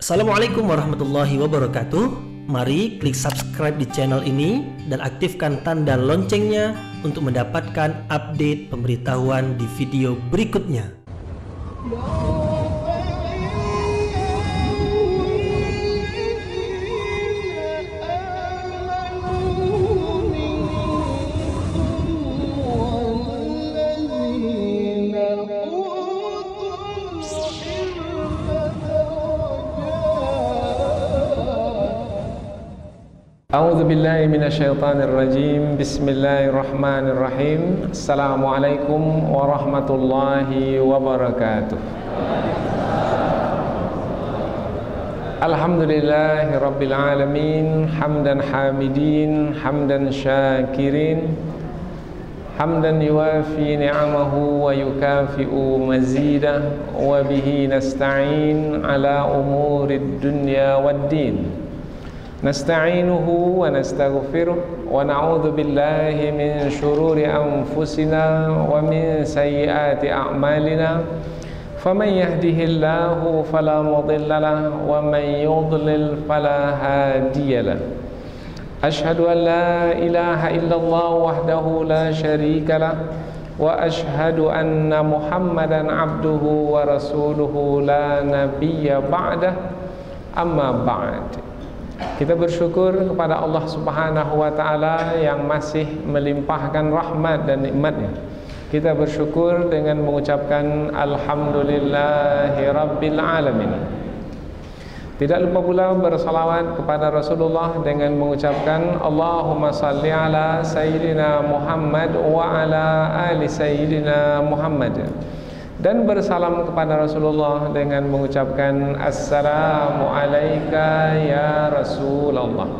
Assalamualaikum warahmatullahi wabarakatuh. Mari klik subscribe di channel ini dan aktifkan tanda loncengnya untuk mendapatkan update pemberitahuan di video berikutnya. A'udzu billahi minasyaitonir rajim. Bismillahirrahmanirrahim. Assalamualaikum warahmatullahi wabarakatuh. Alhamdulillahi rabbil alamin, hamdan hamidin, hamdan syakirin, hamdan yuwafi ni'amahu wa yukafi'u mazidah, wa bihi nasta'in ala umurid dunya waddin. Nasta'inuhu wa nastaghfiruh wa na'udzu billahi min shururi anfusina wa min sayyiati a'malina faman yahdihillahu fala mudilla lahu wa man yudlil fala hadiya lahu. Ashhadu an la ilaha illallah wahdahu la syarika lahu wa ashhadu anna Muhammadan abduhu wa rasuluhu la nabiyya ba'dah. Amma ba'd. Kita bersyukur kepada Allah Subhanahu wa ta'ala yang masih melimpahkan rahmat dan nikmatnya. Kita bersyukur dengan mengucapkan Alhamdulillahi Rabbil Alamin. Tidak lupa pula bersalawat kepada Rasulullah dengan mengucapkan Allahumma salli ala Sayyidina Muhammad wa ala ali Sayyidina Muhammad, dan bersalam kepada Rasulullah dengan mengucapkan Assalamu alayka ya Rasulullah.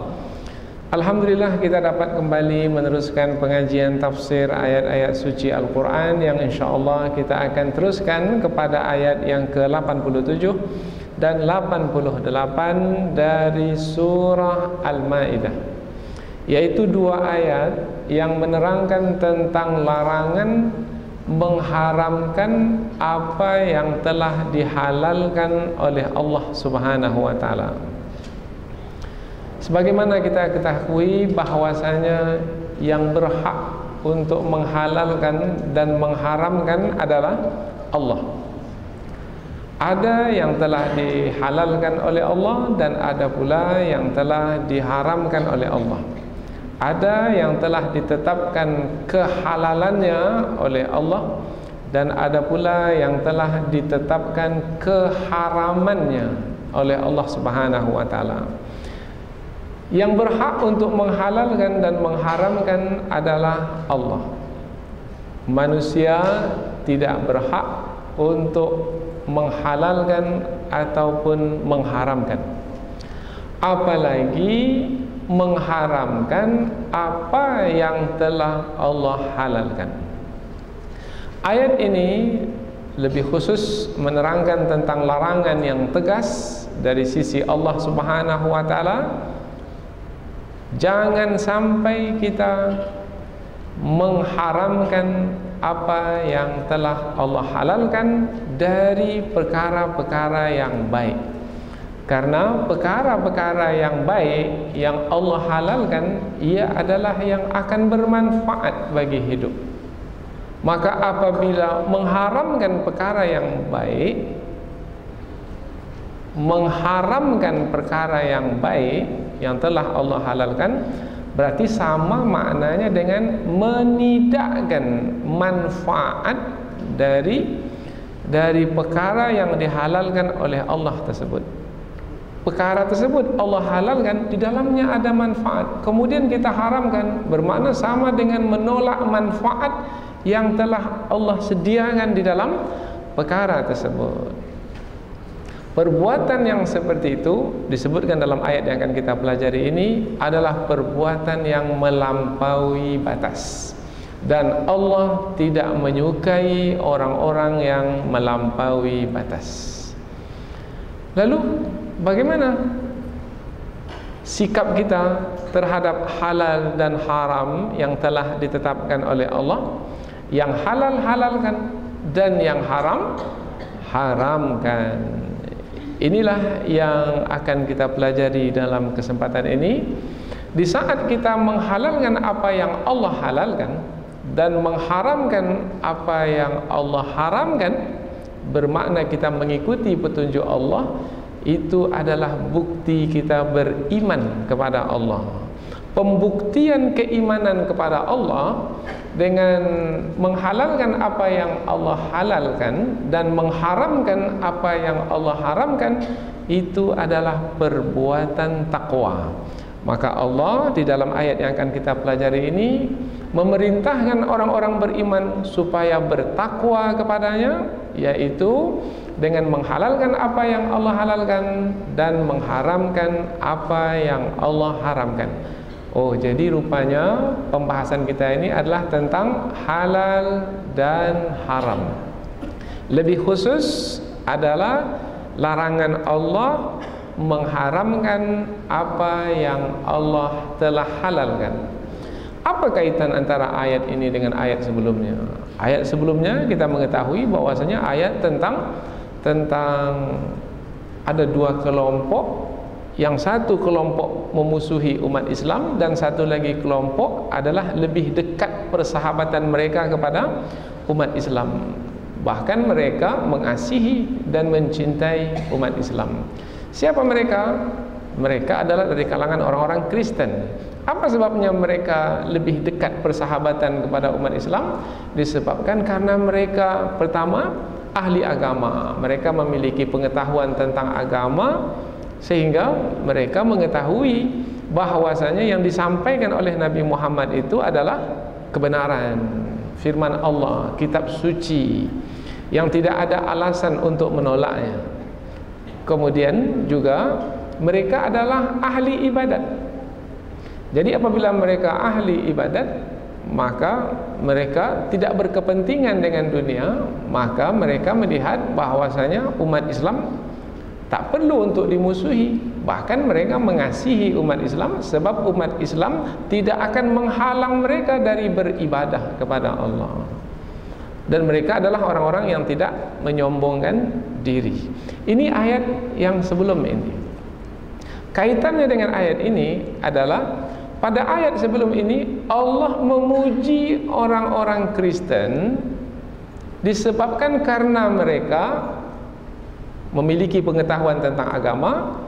Alhamdulillah kita dapat kembali meneruskan pengajian tafsir ayat-ayat suci Al-Quran yang insyaAllah kita akan teruskan kepada ayat yang ke-87 dan 88 dari surah Al-Ma'idah, yaitu dua ayat yang menerangkan tentang larangan mengharamkan apa yang telah dihalalkan oleh Allah Subhanahu wa ta'ala. Sebagaimana kita ketahui bahwasanya yang berhak untuk menghalalkan dan mengharamkan adalah Allah. Ada yang telah dihalalkan oleh Allah dan ada pula yang telah diharamkan oleh Allah. Ada yang telah ditetapkan kehalalannya oleh Allah dan ada pula yang telah ditetapkan keharamannya oleh Allah Subhanahu wa ta'ala. Yang berhak untuk menghalalkan dan mengharamkan adalah Allah. Manusia tidak berhak untuk menghalalkan ataupun mengharamkan, apalagi mengharamkan apa yang telah Allah halalkan. Ayat ini lebih khusus menerangkan tentang larangan yang tegas dari sisi Allah Subhanahu wa ta'ala. Jangan sampai kita mengharamkan apa yang telah Allah halalkan dari perkara-perkara yang baik. Karena perkara-perkara yang baik yang Allah halalkan, ia adalah yang akan bermanfaat bagi hidup. Maka apabila mengharamkan perkara yang baik, mengharamkan perkara yang baik yang telah Allah halalkan, berarti sama maknanya dengan menidakkan manfaat dari perkara yang dihalalkan oleh Allah tersebut. Perkara tersebut Allah halalkan, di dalamnya ada manfaat, kemudian kita haramkan, bermakna sama dengan menolak manfaat yang telah Allah sediakan di dalam perkara tersebut. Perbuatan yang seperti itu disebutkan dalam ayat yang akan kita pelajari ini adalah perbuatan yang melampaui batas, dan Allah tidak menyukai orang-orang yang melampaui batas. Lalu bagaimana sikap kita terhadap halal dan haram yang telah ditetapkan oleh Allah? Yang halal halalkan dan yang haram haramkan. Inilah yang akan kita pelajari dalam kesempatan ini. Di saat kita menghalalkan apa yang Allah halalkan dan mengharamkan apa yang Allah haramkan, bermakna kita mengikuti petunjuk Allah. Itu adalah bukti kita beriman kepada Allah. Pembuktian keimanan kepada Allah dengan menghalalkan apa yang Allah halalkan dan mengharamkan apa yang Allah haramkan, itu adalah perbuatan takwa. Maka Allah di dalam ayat yang akan kita pelajari ini memerintahkan orang-orang beriman supaya bertakwa kepadanya, yaitu dengan menghalalkan apa yang Allah halalkan dan mengharamkan apa yang Allah haramkan. Oh, jadi rupanya pembahasan kita ini adalah tentang halal dan haram. Lebih khusus adalah larangan Allah mengharamkan apa yang Allah telah halalkan. Apa kaitan antara ayat ini dengan ayat sebelumnya? Ayat sebelumnya kita mengetahui bahwasanya ayat tentang ada dua kelompok. Yang satu kelompok memusuhi umat Islam dan satu lagi kelompok adalah lebih dekat persahabatan mereka kepada umat Islam. Bahkan mereka mengasihi dan mencintai umat Islam. Siapa mereka? Mereka adalah dari kalangan orang-orang Kristen. Apa sebabnya mereka lebih dekat persahabatan kepada umat Islam? Disebabkan karena mereka pertama ahli agama. Mereka memiliki pengetahuan tentang agama, sehingga mereka mengetahui bahwasanya yang disampaikan oleh Nabi Muhammad itu adalah kebenaran, firman Allah, kitab suci yang tidak ada alasan untuk menolaknya. Kemudian juga mereka adalah ahli ibadat. Jadi apabila mereka ahli ibadat, maka mereka tidak berkepentingan dengan dunia. Maka mereka melihat bahwasanya umat Islam tak perlu untuk dimusuhi. Bahkan mereka mengasihi umat Islam, sebab umat Islam tidak akan menghalang mereka dari beribadah kepada Allah. Dan mereka adalah orang-orang yang tidak menyombongkan diri. Ini ayat yang sebelum ini. Kaitannya dengan ayat ini adalah pada ayat sebelum ini Allah memuji orang-orang Kristen disebabkan karena mereka memiliki pengetahuan tentang agama,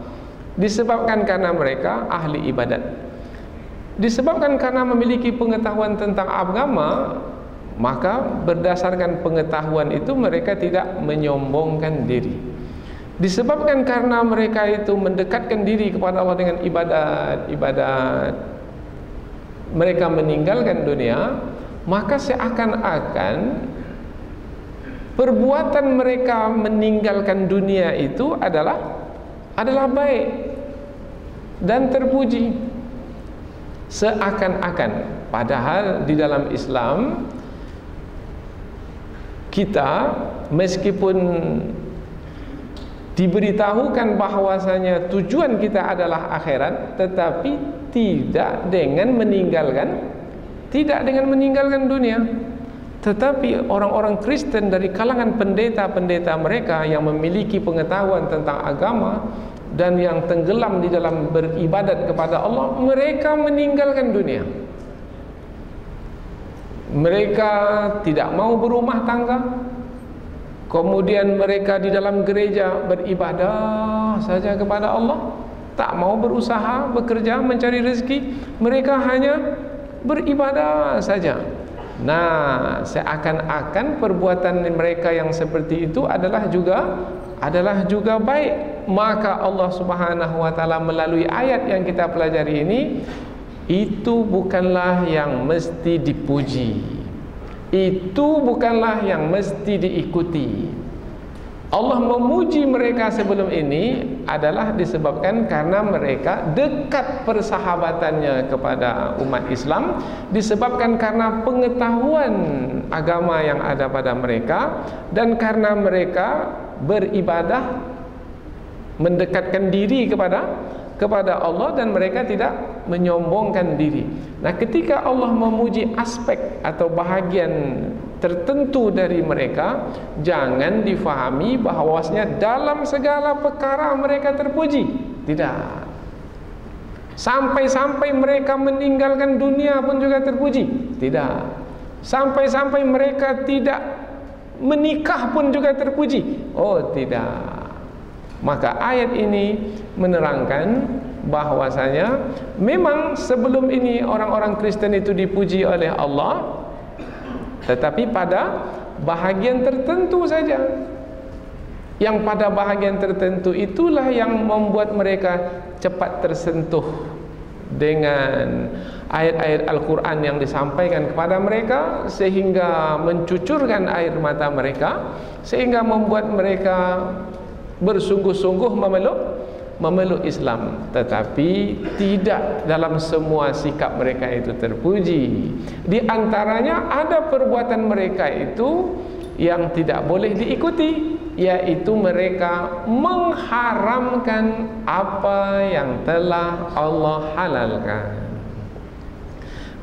disebabkan karena mereka ahli ibadat. Disebabkan karena memiliki pengetahuan tentang agama, maka berdasarkan pengetahuan itu mereka tidak menyombongkan diri. Disebabkan karena mereka itu mendekatkan diri kepada Allah dengan ibadat, mereka meninggalkan dunia, maka seakan-akan perbuatan mereka meninggalkan dunia itu adalah baik dan terpuji. Seakan-akan, padahal di dalam Islam kita meskipun diberitahukan bahwasanya tujuan kita adalah akhirat, tetapi tidak dengan meninggalkan dunia. Tetapi orang-orang Kristen dari kalangan pendeta-pendeta mereka yang memiliki pengetahuan tentang agama dan yang tenggelam di dalam beribadat kepada Allah, mereka meninggalkan dunia. Mereka tidak mau berumah tangga. Kemudian mereka di dalam gereja beribadah saja kepada Allah, tak mau berusaha, bekerja, mencari rezeki. Mereka hanya beribadah saja. Nah, seakan-akan perbuatan mereka yang seperti itu adalah juga baik. Maka Allah Subhanahu wa taala melalui ayat yang kita pelajari ini, itu bukanlah yang mesti dipuji. Itu bukanlah yang mesti diikuti. Allah memuji mereka sebelum ini adalah disebabkan karena mereka dekat persahabatannya kepada umat Islam, disebabkan karena pengetahuan agama yang ada pada mereka, dan karena mereka beribadah mendekatkan diri kepada Allah, dan mereka tidak menyombongkan diri. Nah, ketika Allah memuji aspek atau bahagian tertentu dari mereka, jangan difahami bahwasanya dalam segala perkara mereka terpuji. Tidak. Sampai-sampai mereka meninggalkan dunia pun juga terpuji. Tidak. Sampai-sampai mereka tidak menikah pun juga terpuji. Oh, tidak. Maka ayat ini menerangkan bahwasanya memang sebelum ini orang-orang Kristen itu dipuji oleh Allah, tetapi pada bahagian tertentu saja. Yang pada bahagian tertentu itulah yang membuat mereka cepat tersentuh dengan ayat-ayat Al-Quran yang disampaikan kepada mereka, sehingga mencucurkan air mata mereka, sehingga membuat mereka bersungguh-sungguh memeluk Islam. Tetapi tidak dalam semua sikap mereka itu terpuji. Di antaranya ada perbuatan mereka itu yang tidak boleh diikuti, yaitu mereka mengharamkan apa yang telah Allah halalkan.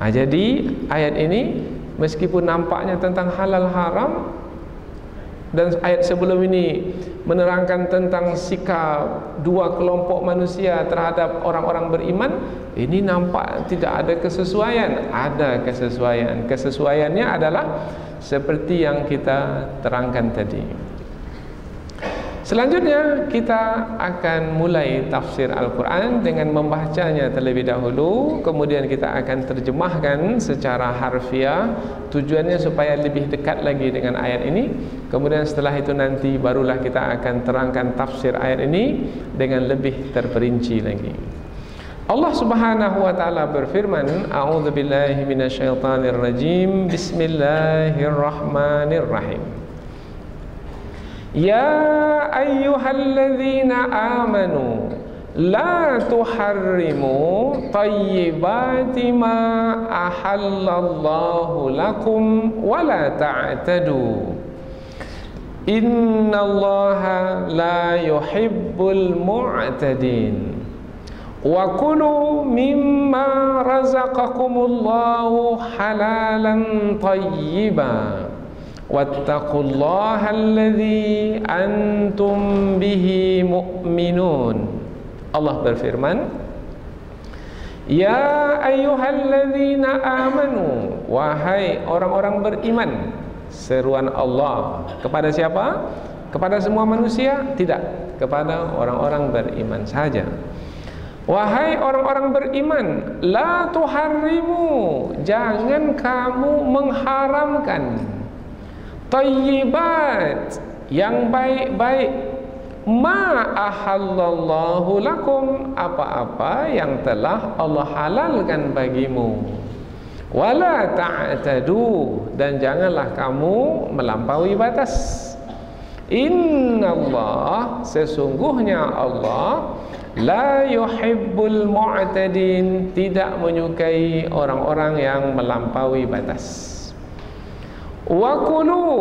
Jadi ayat ini meskipun nampaknya tentang halal haram, dan ayat sebelum ini menerangkan tentang sikap dua kelompok manusia terhadap orang-orang beriman, ini nampak tidak ada kesesuaian. Ada kesesuaian. Kesesuaiannya adalah seperti yang kita terangkan tadi. Selanjutnya kita akan mulai tafsir Al-Quran dengan membacanya terlebih dahulu, kemudian kita akan terjemahkan secara harfiah, tujuannya supaya lebih dekat lagi dengan ayat ini. Kemudian setelah itu nanti barulah kita akan terangkan tafsir ayat ini dengan lebih terperinci lagi. Allah Subhanahu wa taala berfirman, A'udzubillahi minasyaitonirrajim. Bismillahirrahmanirrahim. Ya ayyuhalladzina amanu la tuharrimu tayyibati ma ahallallahu lakum wa la ta'tadu. Innallaha la yuhibbul mu'tadin. Wa kulu mimma razaqakumullahu halalan tayyiban wattaqullaha alladzi antum bihi mu'minun. Allah berfirman, ya ayyuhalladzina amanu, wahai orang-orang beriman. Seruan Allah kepada siapa? Kepada semua manusia? Tidak, kepada orang-orang beriman saja. Wahai orang-orang beriman, la tuharrimu, jangan kamu mengharamkan tayyibat, yang baik-baik, ma ahallallahu lakum, apa-apa yang telah Allah halalkan bagimu, wala ta'tadu, dan janganlah kamu melampaui batas. Innallah, sesungguhnya Allah, la yuhibbul mu'tadin, tidak menyukai orang-orang yang melampaui batas. Wa kulu,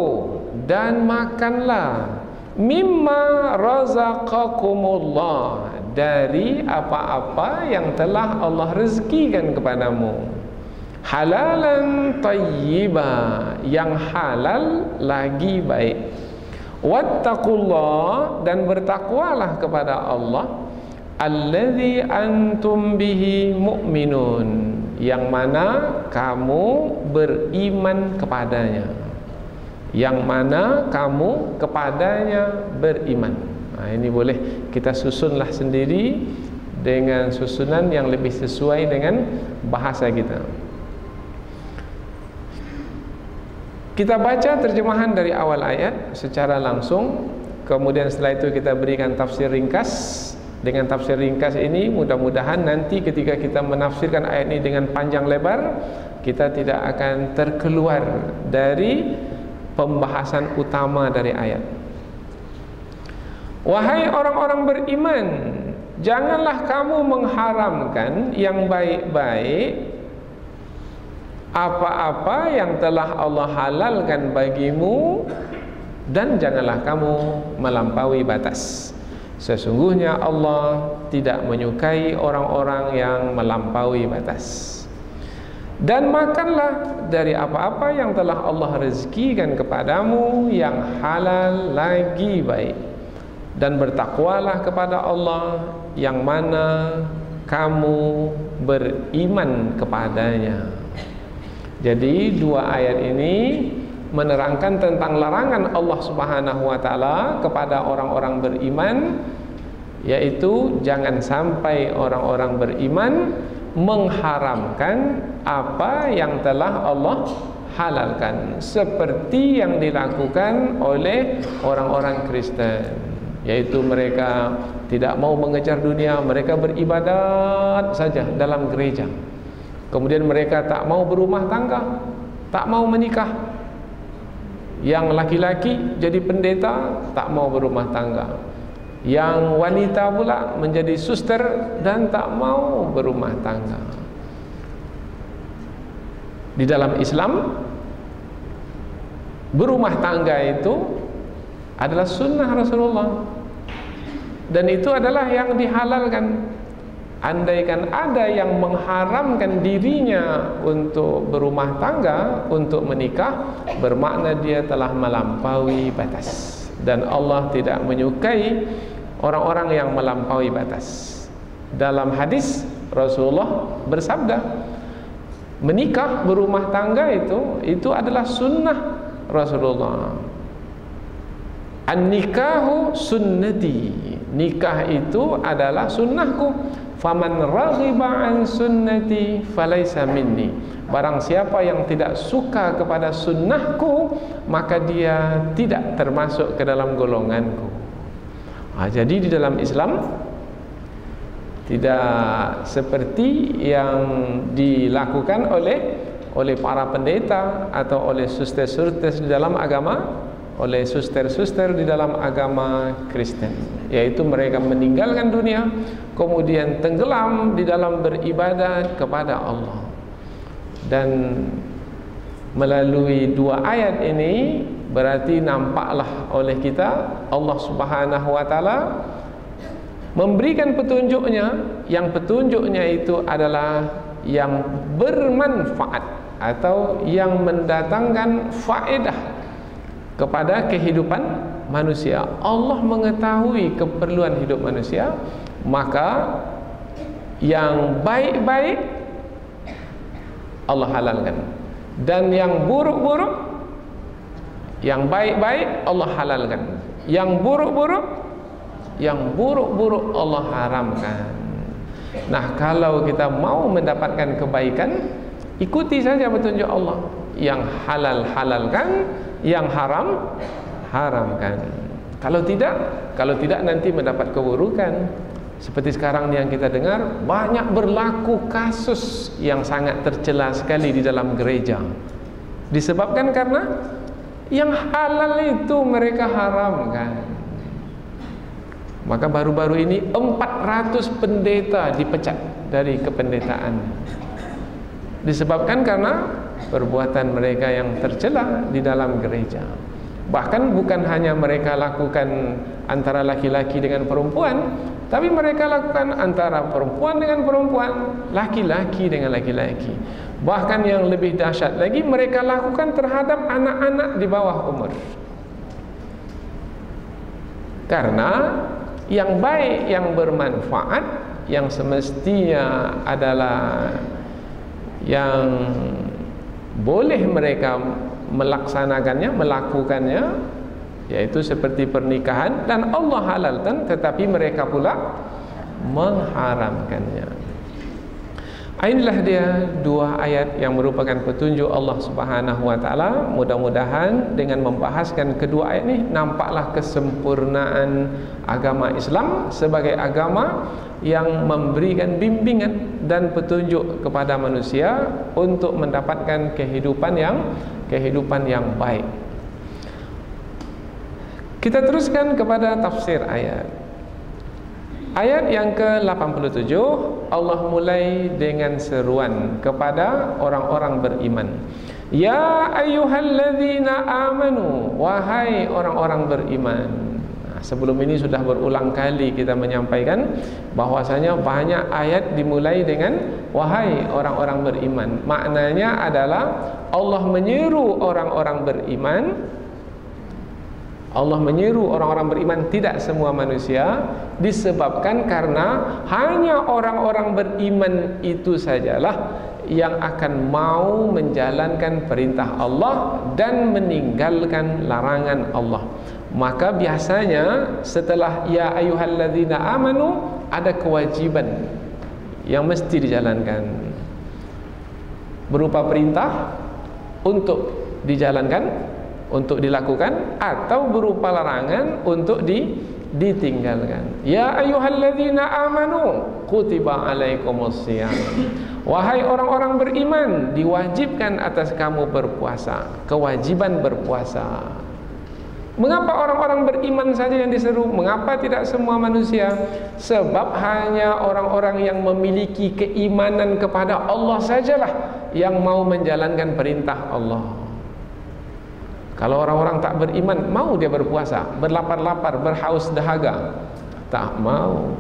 dan makanlah, mimma razaqakumullah, dari apa-apa yang telah Allah rezekikan kepadamu, halalan tayyiba, yang halal lagi baik. Wattaqullah, dan bertakwalah kepada Allah, alladzi antum bihi mu'minun, yang mana kamu beriman kepadanya, yang mana kamu kepadanya beriman. Ini boleh kita susunlah sendiri dengan susunan yang lebih sesuai dengan bahasa kita. Kita baca terjemahan dari awal ayat secara langsung, kemudian setelah itu kita berikan tafsir ringkas. Dengan tafsir ringkas ini mudah-mudahan nanti ketika kita menafsirkan ayat ini dengan panjang lebar, kita tidak akan terkeluar dari pembahasan utama dari ayat. Wahai orang-orang beriman, janganlah kamu mengharamkan yang baik-baik, apa-apa yang telah Allah halalkan bagimu, dan janganlah kamu melampaui batas. Sesungguhnya Allah tidak menyukai orang-orang yang melampaui batas. Dan makanlah dari apa-apa yang telah Allah rezekikan kepadamu yang halal lagi baik. Dan bertakwalah kepada Allah yang mana kamu beriman kepadanya. Jadi dua ayat ini menerangkan tentang larangan Allah Subhanahu wa taala kepada orang-orang beriman, yaitu jangan sampai orang-orang beriman mengharamkan apa yang telah Allah halalkan, seperti yang dilakukan oleh orang-orang Kristen, yaitu mereka tidak mau mengejar dunia, mereka beribadat saja dalam gereja. Kemudian mereka tak mau berumah tangga, tak mau menikah. Yang laki-laki jadi pendeta, tak mau berumah tangga. Yang wanita pula menjadi suster dan tak mau berumah tangga. Di dalam Islam, berumah tangga itu adalah sunnah Rasulullah, dan itu adalah yang dihalalkan. Andaikan ada yang mengharamkan dirinya untuk berumah tangga, untuk menikah, bermakna dia telah melampaui batas, dan Allah tidak menyukai orang-orang yang melampaui batas. Dalam hadis Rasulullah bersabda, menikah, berumah tangga itu adalah sunnah Rasulullah. An-nikahu sunnati, nikah itu adalah sunnahku. Faman raghiba an sunnati falaysa minni, barang siapa yang tidak suka kepada sunnahku, maka dia tidak termasuk ke dalam golonganku. Jadi di dalam Islam tidak seperti yang dilakukan oleh para pendeta atau oleh suster-suster di dalam agama, oleh suster-suster di dalam agama Kristen, yaitu mereka meninggalkan dunia kemudian tenggelam di dalam beribadat kepada Allah. Dan melalui dua ayat ini berarti nampaklah oleh kita Allah Subhanahu wa taala memberikan petunjuknya, yang petunjuknya itu adalah yang bermanfaat atau yang mendatangkan faedah kepada kehidupan manusia. Allah mengetahui keperluan hidup manusia, maka yang baik-baik Allah halalkan, dan yang buruk-buruk, yang baik-baik Allah halalkan, yang buruk-buruk Allah haramkan. Nah, kalau kita mau mendapatkan kebaikan, ikuti saja petunjuk Allah. Yang halal halalkan, yang haram haramkan. Kalau tidak nanti mendapat keburukan. Seperti sekarang yang kita dengar, banyak berlaku kasus yang sangat tercela sekali di dalam gereja, disebabkan karena yang halal itu mereka haramkan. Maka baru-baru ini 400 pendeta dipecat dari kependetaan, disebabkan karena perbuatan mereka yang tercela di dalam gereja. Bahkan bukan hanya mereka lakukan antara laki-laki dengan perempuan, tapi mereka lakukan antara perempuan dengan perempuan, laki-laki dengan laki-laki. Bahkan yang lebih dahsyat lagi, mereka lakukan terhadap anak-anak di bawah umur. Karena yang baik, yang bermanfaat, yang semestinya adalah yang boleh mereka melaksanakannya, melakukannya, yaitu seperti pernikahan, dan Allah halalkan, tetapi mereka pula mengharamkannya. Inilah dia dua ayat yang merupakan petunjuk Allah Subhanahu wa taala. Mudah-mudahan dengan membahaskan kedua ayat ini, nampaklah kesempurnaan agama Islam sebagai agama yang memberikan bimbingan dan petunjuk kepada manusia untuk mendapatkan kehidupan yang baik. Kita teruskan kepada tafsir ayat. Ayat yang ke-87, Allah mulai dengan seruan kepada orang-orang beriman. Ya ayyuhalladzina amanu, wahai orang-orang beriman. Sebelum ini sudah berulang kali kita menyampaikan bahwasanya banyak ayat dimulai dengan wahai orang-orang beriman. Maknanya adalah Allah menyeru orang-orang beriman. Allah menyeru orang-orang beriman, tidak semua manusia, disebabkan karena hanya orang-orang beriman itu sajalah yang akan mau menjalankan perintah Allah dan meninggalkan larangan Allah. Maka biasanya setelah ya ayyuhalladzina amanu ada kewajiban yang mesti dijalankan, berupa perintah untuk dijalankan, untuk dilakukan, atau berupa larangan untuk ditinggalkan. Ya ayyuhalladzina amanu kutiba alaikumusiyam. Wahai orang-orang beriman, diwajibkan atas kamu berpuasa, kewajiban berpuasa. Mengapa orang-orang beriman saja yang diseru? Mengapa tidak semua manusia? Sebab hanya orang-orang yang memiliki keimanan kepada Allah sajalah yang mau menjalankan perintah Allah. Kalau orang-orang tak beriman, mau dia berpuasa, berlapar-lapar, berhaus dahaga? Tak mau.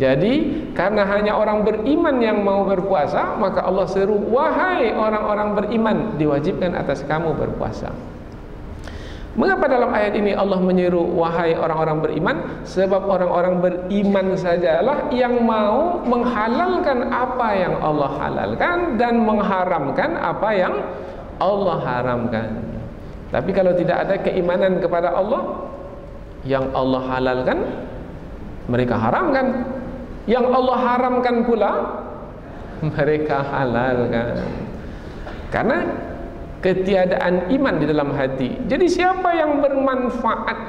Jadi karena hanya orang beriman yang mau berpuasa, maka Allah seru, wahai orang-orang beriman, diwajibkan atas kamu berpuasa. Mengapa dalam ayat ini Allah menyeru wahai orang-orang beriman? Sebab orang-orang beriman sajalah yang mau menghalalkan apa yang Allah halalkan dan mengharamkan apa yang Allah haramkan. Tapi kalau tidak ada keimanan kepada Allah, yang Allah halalkan mereka haramkan, yang Allah haramkan pula mereka halalkan. Karena ketiadaan iman di dalam hati. Jadi siapa yang bermanfaat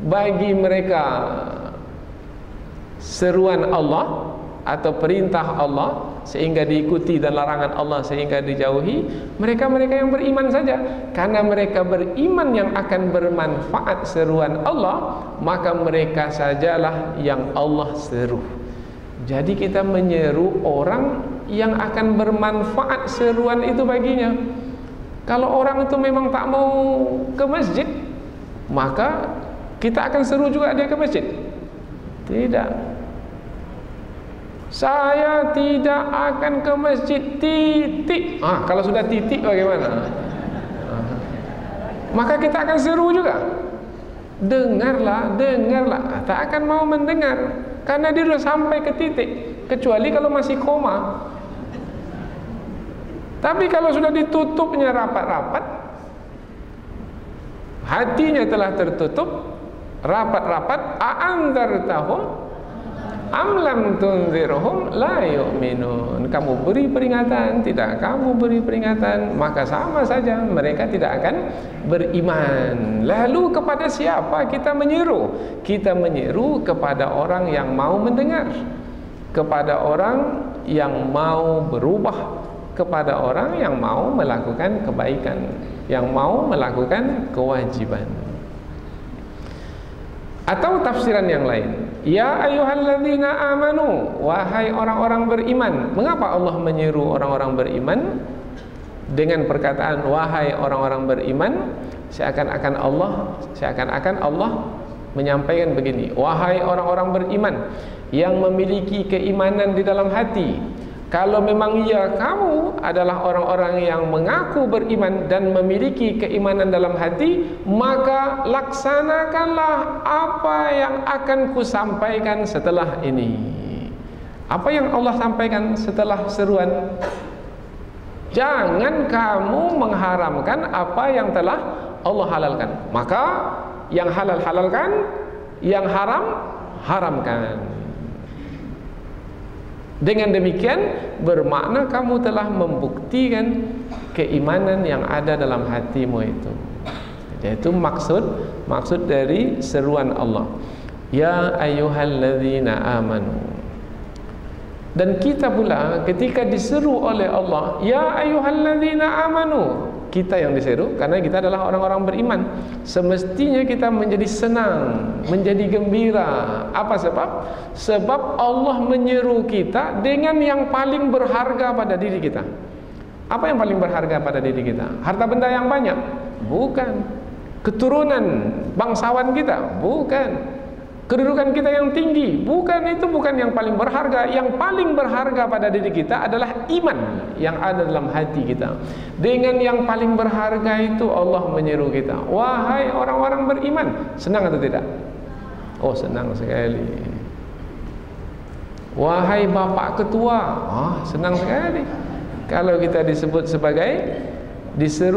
bagi mereka seruan Allah atau perintah Allah sehingga diikuti dan larangan Allah sehingga dijauhi? Mereka-mereka yang beriman saja. Karena mereka beriman yang akan bermanfaat seruan Allah, maka mereka sajalah yang Allah seru. Jadi kita menyeru orang yang akan bermanfaat seruan itu baginya. Kalau orang itu memang tak mau ke masjid, maka kita akan seru juga dia ke masjid. Tidak. Saya tidak akan ke masjid, titik. Kalau sudah titik bagaimana? Maka kita akan seru juga. Dengarlah, dengarlah. Tak akan mau mendengar karena dia sudah sampai ke titik. Kecuali kalau masih koma. Tapi kalau sudah ditutupnya rapat-rapat, hatinya telah tertutup rapat-rapat, a'anzartahum am lam tunzirhum la yu'minun. Kamu beri peringatan, tidak kamu beri peringatan, maka sama saja mereka tidak akan beriman. Lalu kepada siapa kita menyeru? Kita menyeru kepada orang yang mau mendengar, kepada orang yang mau berubah, kepada orang yang mau melakukan kebaikan, yang mau melakukan kewajiban. Atau tafsiran yang lain, ya ayyuhalladzina amanu, wahai orang-orang beriman. Mengapa Allah menyeru orang-orang beriman dengan perkataan wahai orang-orang beriman? Seakan-akan Allah menyampaikan begini, wahai orang-orang beriman yang memiliki keimanan di dalam hati. Kalau memang kamu adalah orang-orang yang mengaku beriman dan memiliki keimanan dalam hati, maka laksanakanlah apa yang akan kusampaikan setelah ini. Apa yang Allah sampaikan setelah seruan? Jangan kamu mengharamkan apa yang telah Allah halalkan. Maka yang halal halalkan, yang haram haramkan. Dengan demikian bermakna kamu telah membuktikan keimanan yang ada dalam hatimu itu. Yaitu maksud dari seruan Allah. Ya ayyuhalladzina amanu. Dan kita pula ketika diseru oleh Allah, ya ayyuhalladzina amanu, kita yang diseru karena kita adalah orang-orang beriman. Semestinya kita menjadi senang, menjadi gembira. Apa sebab? Sebab Allah menyeru kita dengan yang paling berharga pada diri kita. Apa yang paling berharga pada diri kita? Harta benda yang banyak? Bukan. Keturunan bangsawan kita? Bukan. kedudukan kita yang tinggi. Bukan yang paling berharga. Yang paling berharga pada diri kita adalah iman yang ada dalam hati kita. Dengan yang paling berharga itu Allah menyeru kita, wahai orang-orang beriman. Senang atau tidak? Oh, senang sekali. Wahai bapak ketua, senang sekali. Kalau kita diseru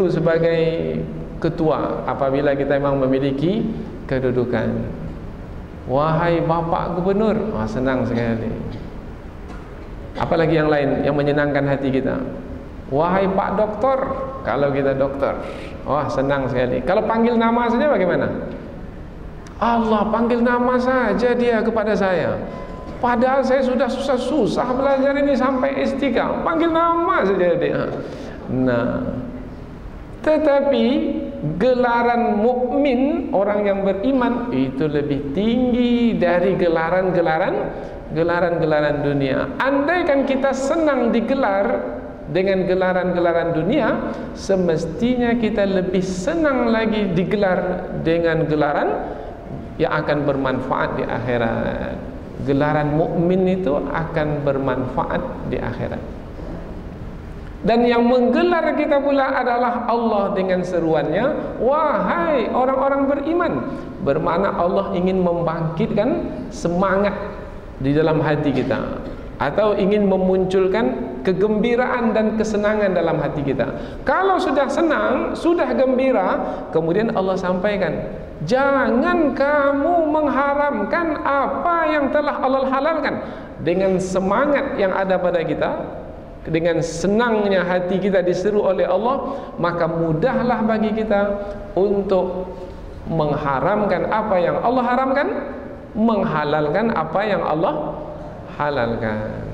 sebagai ketua apabila kita memang memiliki kedudukan. Wahai bapak gubernur, senang sekali. Apalagi yang lain yang menyenangkan hati kita. Wahai pak doktor, kalau kita dokter, senang sekali. Kalau panggil nama saja bagaimana? Allah panggil nama saja dia kepada saya, padahal saya sudah susah-susah belajar ini sampai S3, panggil nama saja dia. Nah, tetapi gelaran mukmin, orang yang beriman, itu lebih tinggi dari gelaran-gelaran dunia. Andaikan kita senang digelar dengan gelaran-gelaran dunia, semestinya kita lebih senang lagi digelar dengan gelaran yang akan bermanfaat di akhirat. Gelaran mukmin itu akan bermanfaat di akhirat. Dan yang menggelar kita pula adalah Allah dengan seruannya, wahai orang-orang beriman. Bermakna Allah ingin membangkitkan semangat di dalam hati kita, atau ingin memunculkan kegembiraan dan kesenangan dalam hati kita. Kalau sudah senang, sudah gembira, kemudian Allah sampaikan, jangan kamu mengharamkan apa yang telah Allah halalkan. Dengan semangat yang ada pada kita, dengan senangnya hati kita diseru oleh Allah, maka mudahlah bagi kita untuk mengharamkan apa yang Allah haramkan, menghalalkan apa yang Allah halalkan.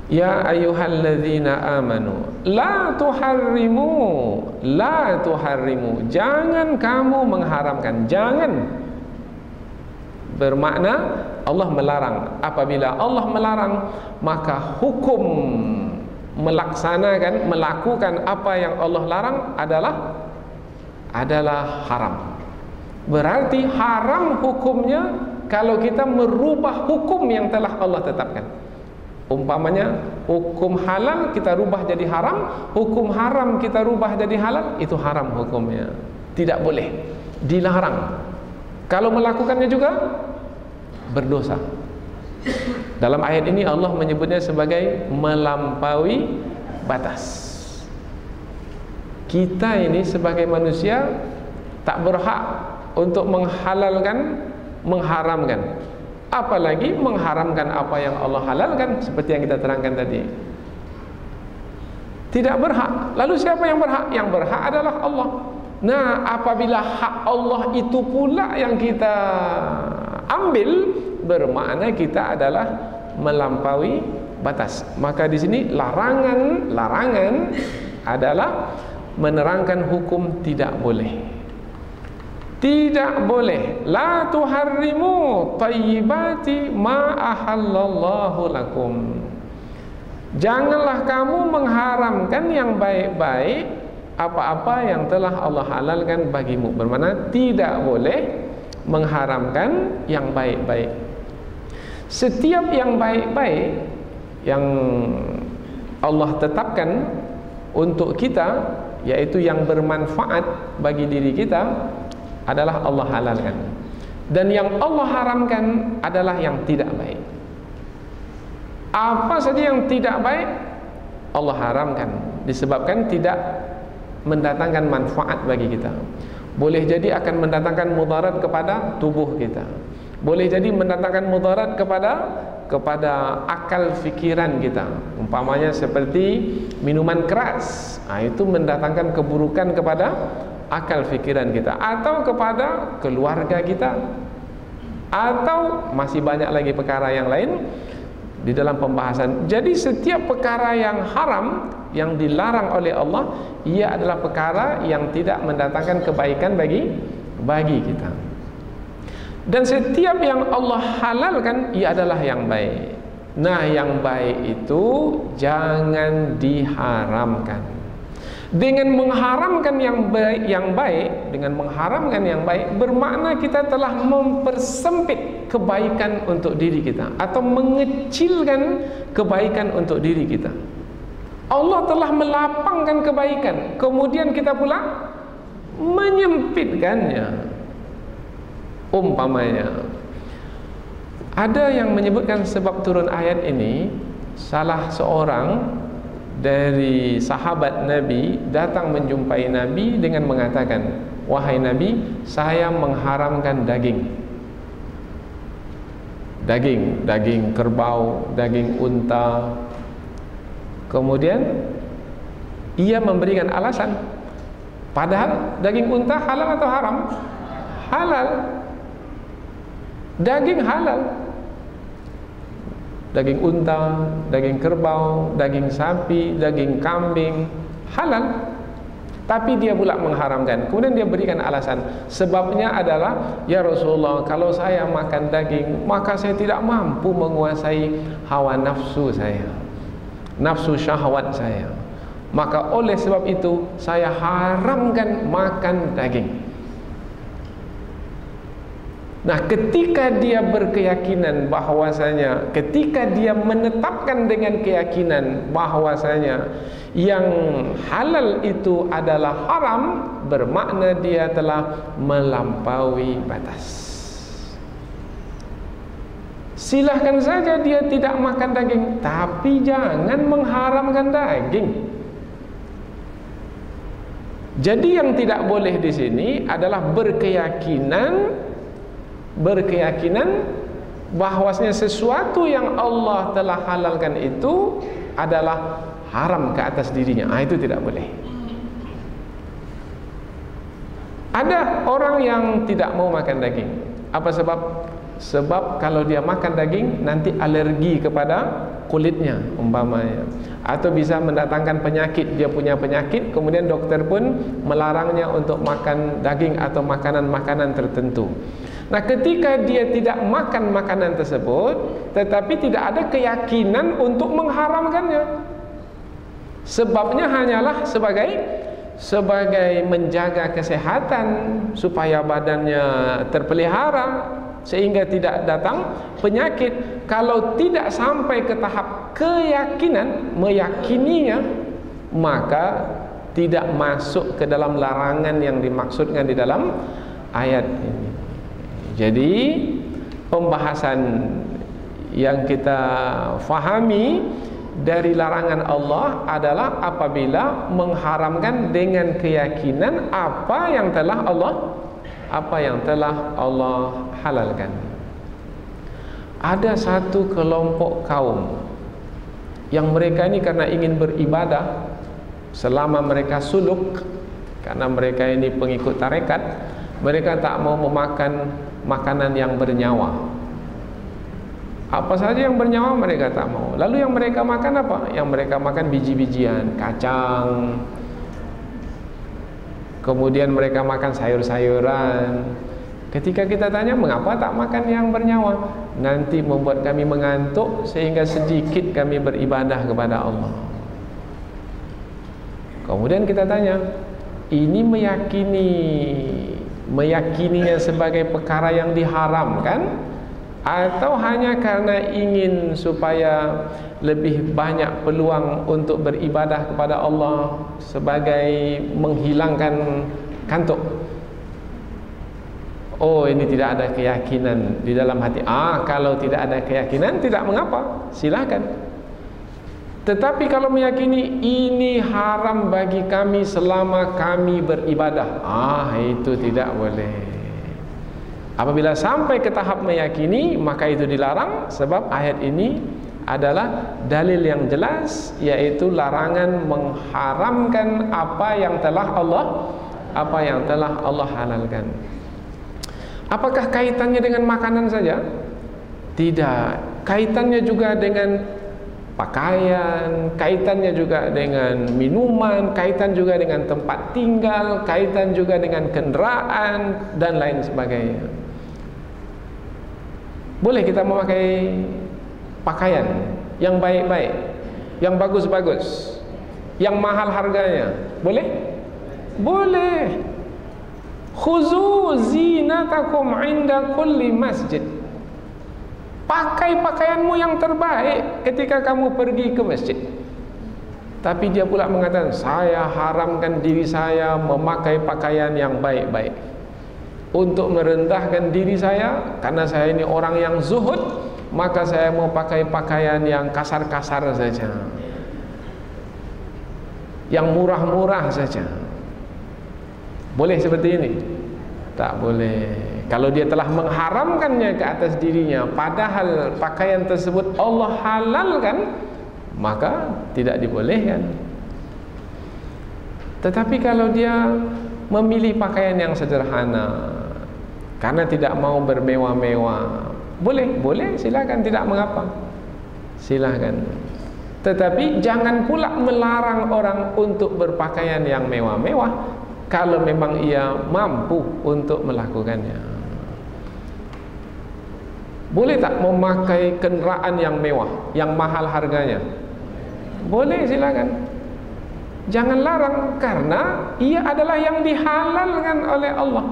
Ya ayyuhalladzina amanu la tuharrimu, jangan kamu mengharamkan. Jangan bermakna Allah melarang. Apabila Allah melarang, maka hukum melakukan apa yang Allah larang adalah haram. Berarti haram hukumnya kalau kita merubah hukum yang telah Allah tetapkan. Umpamanya hukum halal kita rubah jadi haram, hukum haram kita rubah jadi halal, itu haram hukumnya. Tidak boleh, dilarang. Kalau melakukannya juga berdosa. Dalam ayat ini Allah menyebutnya sebagai melampaui batas. Kita ini sebagai manusia tak berhak untuk mengharamkan, apalagi mengharamkan apa yang Allah halalkan, seperti yang kita terangkan tadi. Tidak berhak. Lalu siapa yang berhak? Yang berhak adalah Allah. Nah, apabila hak Allah itu pula yang kita ambil, bermakna kita adalah melampaui batas. Maka di sini larangan adalah menerangkan hukum tidak boleh. Tidak boleh. La tuharrimu thayyibati ma ahallallahu lakum. Janganlah kamu mengharamkan yang baik-baik apa-apa yang telah Allah halalkan bagimu. Bermakna tidak boleh mengharamkan yang baik-baik. Setiap yang baik-baik yang Allah tetapkan untuk kita, yaitu yang bermanfaat bagi diri kita, adalah Allah halalkan. Dan yang Allah haramkan adalah yang tidak baik. Apa saja yang tidak baik Allah haramkan, disebabkan tidak mendatangkan manfaat bagi kita. Boleh jadi akan mendatangkan mudarat kepada tubuh kita. Boleh jadi mendatangkan mudarat kepada akal fikiran kita. Umpamanya seperti minuman keras, itu mendatangkan keburukan kepada akal fikiran kita, atau kepada keluarga kita, atau masih banyak lagi perkara yang lain di dalam pembahasan. Jadi setiap perkara yang haram, yang dilarang oleh Allah, ia adalah perkara yang tidak mendatangkan kebaikan bagi kita. Dan setiap yang Allah halalkan, ia adalah yang baik. Nah, yang baik itu jangan diharamkan. Dengan mengharamkan yang baik, dengan mengharamkan yang baik bermakna kita telah mempersempit kebaikan untuk diri kita atau mengecilkan kebaikan untuk diri kita. Allah telah melapangkan kebaikan, kemudian kita pula menyempitkannya. Umpamanya, ada yang menyebutkan sebab turun ayat ini, salah seorang dari sahabat Nabi datang menjumpai Nabi dengan mengatakan, "Wahai Nabi, saya mengharamkan daging kerbau, daging unta." Kemudian ia memberikan alasan, padahal daging unta halal atau haram? Halal. Daging halal. Daging unta, daging kerbau, daging sapi, daging kambing halal. Tapi dia pula mengharamkan. Kemudian dia berikan alasan. Sebabnya adalah, ya Rasulullah, kalau saya makan daging, maka saya tidak mampu menguasai hawa nafsu saya, nafsu syahwat saya. Maka oleh sebab itu saya haramkan makan daging. Nah, ketika dia berkeyakinan bahwasanya, ketika dia menetapkan dengan keyakinan bahwasanya yang halal itu adalah haram, bermakna dia telah melampaui batas. Silahkan saja dia tidak makan daging, tapi jangan mengharamkan daging. Jadi yang tidak boleh di sini adalah berkeyakinan bahwasanya sesuatu yang Allah telah halalkan itu adalah haram ke atas dirinya. Itu tidak boleh. Ada orang yang tidak mau makan daging. Apa sebab? Sebab kalau dia makan daging nanti alergi kepada kulitnya umpamanya, atau bisa mendatangkan penyakit. Dia punya penyakit, kemudian dokter pun melarangnya untuk makan daging atau makanan-makanan tertentu. Nah, ketika dia tidak makan makanan tersebut, tetapi tidak ada keyakinan untuk mengharamkannya, sebabnya hanyalah sebagai menjaga kesehatan supaya badannya terpelihara sehingga tidak datang penyakit. Kalau tidak sampai ke tahap keyakinan, meyakininya, maka tidak masuk ke dalam larangan yang dimaksudkan di dalam ayat ini. Jadi pembahasan yang kita fahami dari larangan Allah adalah apabila mengharamkan dengan keyakinan apa yang telah Allah halalkan. Ada satu kelompok kaum yang mereka ini karena ingin beribadah selama mereka suluk, karena mereka ini pengikut tarekat, mereka tak mau memakan makanan yang bernyawa. Apa saja yang bernyawa mereka tak mau. Lalu yang mereka makan apa? Yang mereka makan biji-bijian, kacang. Kemudian mereka makan sayur-sayuran. Ketika kita tanya, mengapa tak makan yang bernyawa? Nanti membuat kami mengantuk sehingga sedikit kami beribadah kepada Allah. Kemudian kita tanya, ini meyakininya sebagai perkara yang diharamkan, atau hanya karena ingin supaya lebih banyak peluang untuk beribadah kepada Allah sebagai menghilangkan kantuk? Oh, ini tidak ada keyakinan di dalam hati. Kalau tidak ada keyakinan, tidak mengapa, silakan. Tetapi kalau meyakini ini haram bagi kami selama kami beribadah, itu tidak boleh. Apabila sampai ke tahap meyakini, maka itu dilarang, sebab ayat ini adalah dalil yang jelas, yaitu larangan mengharamkan apa yang telah Allah halalkan. Apakah kaitannya dengan makanan saja? Tidak. Kaitannya juga dengan pakaian, kaitannya juga dengan minuman, kaitan juga dengan tempat tinggal, kaitan juga dengan kendaraan dan lain sebagainya. Boleh kita memakai pakaian yang baik-baik, yang bagus-bagus, yang mahal harganya. Boleh? Boleh. Khuzu zinatakum inda kulli masjid. Pakai pakaianmu yang terbaik ketika kamu pergi ke masjid. Tapi dia pula mengatakan, saya haramkan diri saya memakai pakaian yang baik-baik. Untuk merendahkan diri saya, karena saya ini orang yang zuhud, maka saya mau pakai pakaian yang kasar-kasar saja, yang murah-murah saja. Boleh seperti ini? Tak boleh. Kalau dia telah mengharamkannya ke atas dirinya, padahal pakaian tersebut Allah halalkan, maka tidak dibolehkan. Tetapi kalau dia memilih pakaian yang sederhana karena tidak mau bermewah-mewah, boleh, silakan, tidak mengapa, silakan. Tetapi jangan pula melarang orang untuk berpakaian yang mewah-mewah kalau memang ia mampu untuk melakukannya. Boleh tak memakai kendaraan yang mewah, yang mahal harganya? Boleh, silakan. Jangan larang, karena ia adalah yang dihalalkan oleh Allah.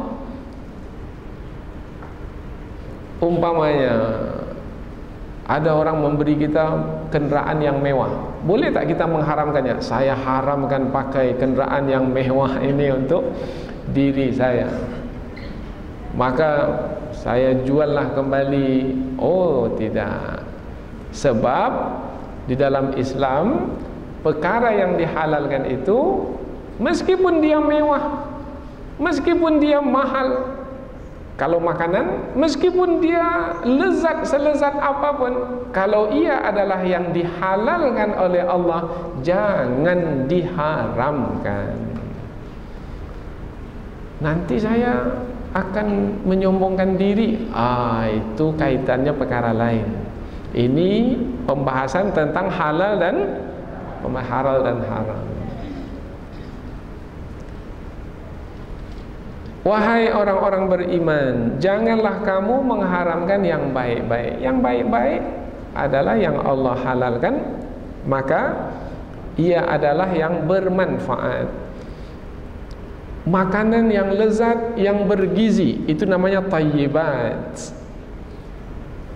Umpamanya ada orang memberi kita kendaraan yang mewah, boleh tak kita mengharamkannya? Saya haramkan pakai kendaraan yang mewah ini untuk diri saya, maka saya juallah kembali. Oh tidak. Sebab di dalam Islam, perkara yang dihalalkan itu, meskipun dia mewah, meskipun dia mahal, kalau makanan, meskipun dia lezat selezat apapun, kalau ia adalah yang dihalalkan oleh Allah, jangan diharamkan. Nanti saya akan menyombongkan diri. Itu kaitannya perkara lain. Ini pembahasan tentang halal dan haram. Wahai orang-orang beriman, janganlah kamu mengharamkan yang baik-baik. Yang baik-baik adalah yang Allah halalkan, maka ia adalah yang bermanfaat. Makanan yang lezat, yang bergizi, itu namanya thayyibat.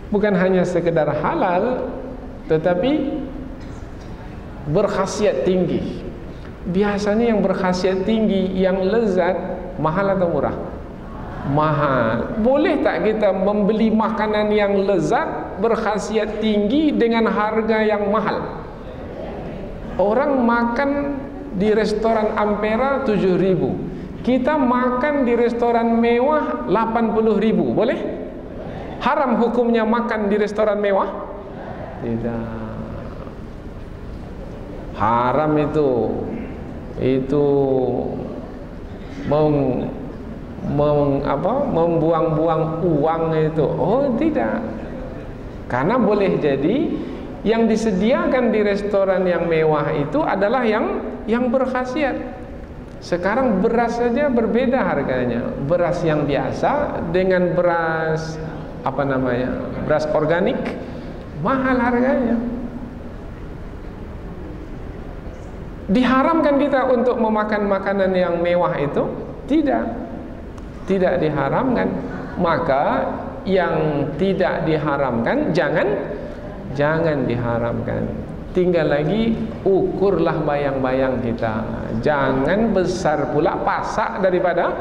Bukan hanya sekedar halal, tetapi berkhasiat tinggi. Biasanya yang berkhasiat tinggi, yang lezat, mahal atau murah? Mahal. Boleh tak kita membeli makanan yang lezat, berkhasiat tinggi dengan harga yang mahal? Orang makan di restoran Ampera 7.000, kita makan di restoran mewah 80.000, boleh? Haram hukumnya makan di restoran mewah? Tidak. Haram itu membuang-buang uang itu. Oh tidak. Karena boleh jadi yang disediakan di restoran yang mewah itu adalah yang berkhasiat. Sekarang beras saja berbeda harganya. Beras yang biasa dengan beras beras organik, mahal harganya. Diharamkan kita untuk memakan makanan yang mewah itu? Tidak diharamkan. Maka yang tidak diharamkan jangan diharamkan. Tinggal lagi ukurlah bayang-bayang kita. Jangan besar pula pasak daripada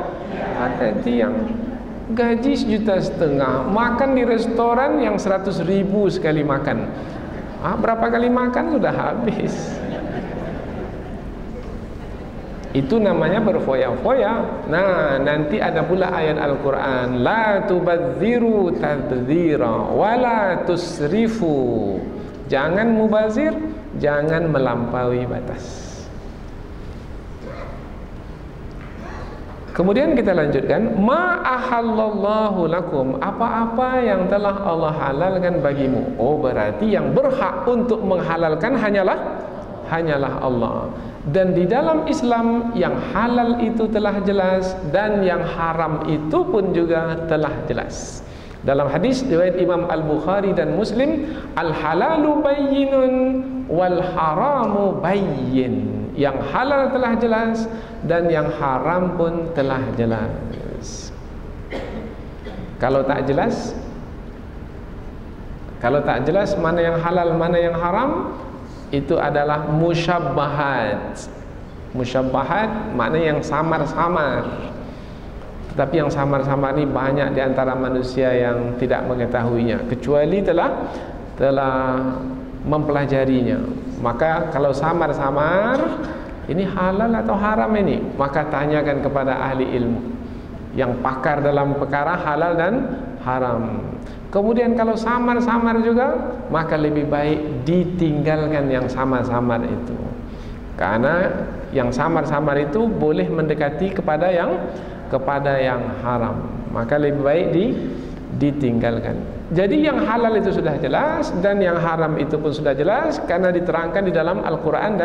tiang. Gaji 1,5 juta, makan di restoran yang 100.000 sekali makan. Berapa kali makan sudah habis. Itu namanya berfoya-foya. Nah, nanti ada pula ayat Al-Quran, la tubadziru tabdzira wala tusrifu. Jangan mubazir, jangan melampaui batas. Kemudian kita lanjutkan, ma ahallallahu lakum, apa-apa yang telah Allah halalkan bagimu. Oh, berarti yang berhak untuk menghalalkan hanyalah Allah. Dan di dalam Islam yang halal itu telah jelas, dan yang haram itu pun juga telah jelas. Dalam hadis riwayat Imam Al-Bukhari dan Muslim, al-halalu bayyinun wal haramu bayyin. Yang halal telah jelas dan yang haram pun telah jelas. Kalau tak jelas mana yang halal, mana yang haram, itu adalah musyabbahat. Musyabbahat maknanya yang samar-samar. Tetapi yang samar-samar ini banyak di antara manusia yang tidak mengetahuinya, kecuali telah mempelajarinya. Maka kalau samar-samar, ini halal atau haram ini, maka tanyakan kepada ahli ilmu yang pakar dalam perkara halal dan haram. Kemudian kalau samar-samar juga, maka lebih baik ditinggalkan yang samar-samar itu. Karena yang samar-samar itu boleh mendekati kepada yang haram. Maka lebih baik ditinggalkan. Jadi yang halal itu sudah jelas dan yang haram itu pun sudah jelas karena diterangkan di dalam Al-Quran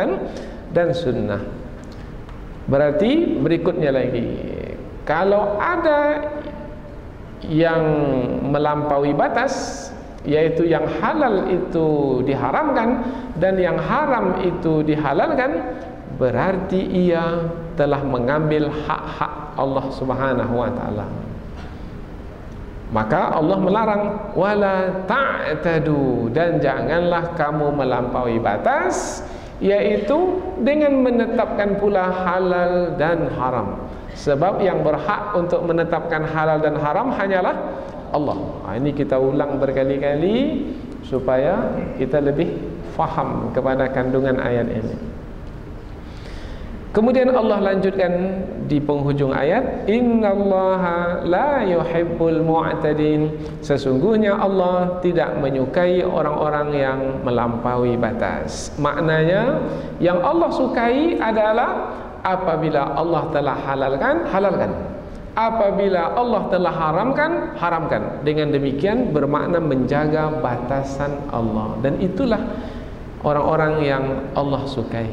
dan Sunnah. Berarti berikutnya lagi, kalau ada yang melampaui batas, yaitu yang halal itu diharamkan dan yang haram itu dihalalkan, berarti ia telah mengambil hak-hak Allah Subhanahu wa taala. Maka Allah melarang wala ta'tadu, dan janganlah kamu melampaui batas, yaitu dengan menetapkan pula halal dan haram. Sebab yang berhak untuk menetapkan halal dan haram hanyalah Allah. Ini kita ulang berkali-kali supaya kita lebih faham kepada kandungan ayat ini. Kemudian Allah lanjutkan di penghujung ayat, innallaha la yuhibbul mu'tadin. Sesungguhnya Allah tidak menyukai orang-orang yang melampaui batas. Maknanya yang Allah sukai adalah apabila Allah telah halalkan, halalkan. Apabila Allah telah haramkan, haramkan. Dengan demikian bermakna menjaga batasan Allah. Dan itulah orang-orang yang Allah sukai.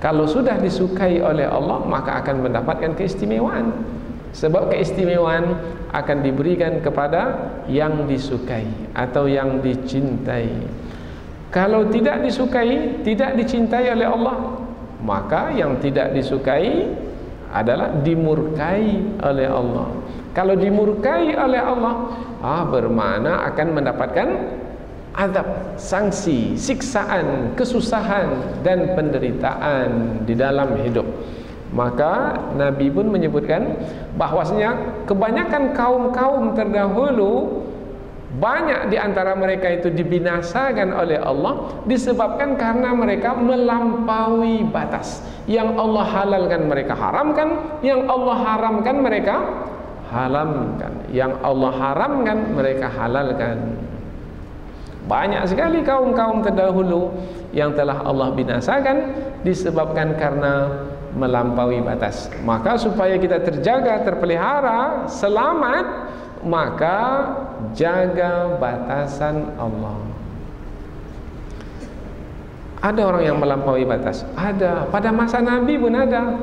Kalau sudah disukai oleh Allah, maka akan mendapatkan keistimewaan. Sebab keistimewaan akan diberikan kepada yang disukai atau yang dicintai. Kalau tidak disukai, tidak dicintai oleh Allah, maka yang tidak disukai adalah dimurkai oleh Allah. Kalau dimurkai oleh Allah, bermakna akan mendapatkan azab, sanksi, siksaan, kesusahan dan penderitaan di dalam hidup. Maka Nabi pun menyebutkan bahwasanya kebanyakan kaum-kaum terdahulu, banyak di antara mereka itu dibinasakan oleh Allah disebabkan karena mereka melampaui batas. Yang Allah halalkan mereka haramkan, yang Allah haramkan mereka halalkan, yang Allah haramkan mereka halalkan. Banyak sekali kaum-kaum terdahulu yang telah Allah binasakan disebabkan karena melampaui batas. Maka supaya kita terjaga, terpelihara, selamat, maka jaga batasan Allah. Ada orang yang melampaui batas, ada. Pada masa Nabi pun ada.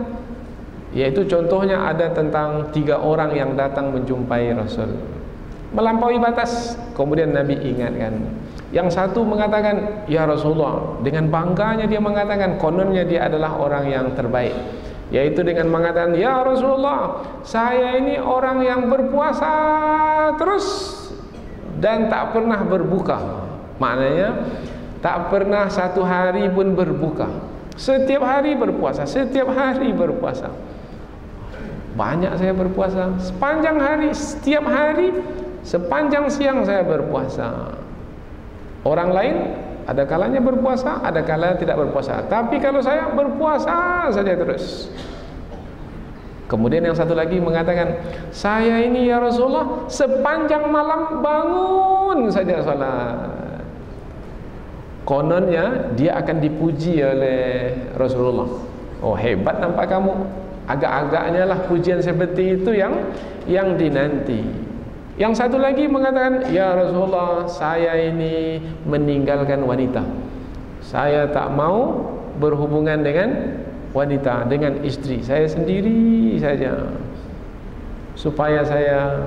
Yaitu contohnya ada tentang 3 orang yang datang menjumpai Rasul, melampaui batas. Kemudian Nabi ingatkan. Yang satu mengatakan, ya Rasulullah, dengan bangganya dia mengatakan kononnya dia adalah orang yang terbaik, yaitu dengan mengatakan, ya Rasulullah, saya ini orang yang berpuasa terus dan tak pernah berbuka. Maknanya tak pernah satu hari pun berbuka, setiap hari berpuasa, setiap hari berpuasa. Banyak saya berpuasa, sepanjang hari, setiap hari, sepanjang siang saya berpuasa. Orang lain ada kalanya berpuasa, ada kalanya tidak berpuasa. Tapi kalau saya berpuasa saja terus. Kemudian yang satu lagi mengatakan, saya ini ya Rasulullah sepanjang malam bangun saja salat. Kononnya dia akan dipuji oleh Rasulullah. Oh, hebat nampak kamu. Agak-agaknya lah pujian seperti itu yang dinanti. Yang satu lagi mengatakan, ya Rasulullah, saya ini meninggalkan wanita. Saya tak mau berhubungan dengan wanita, dengan istri. Saya sendiri saja, supaya saya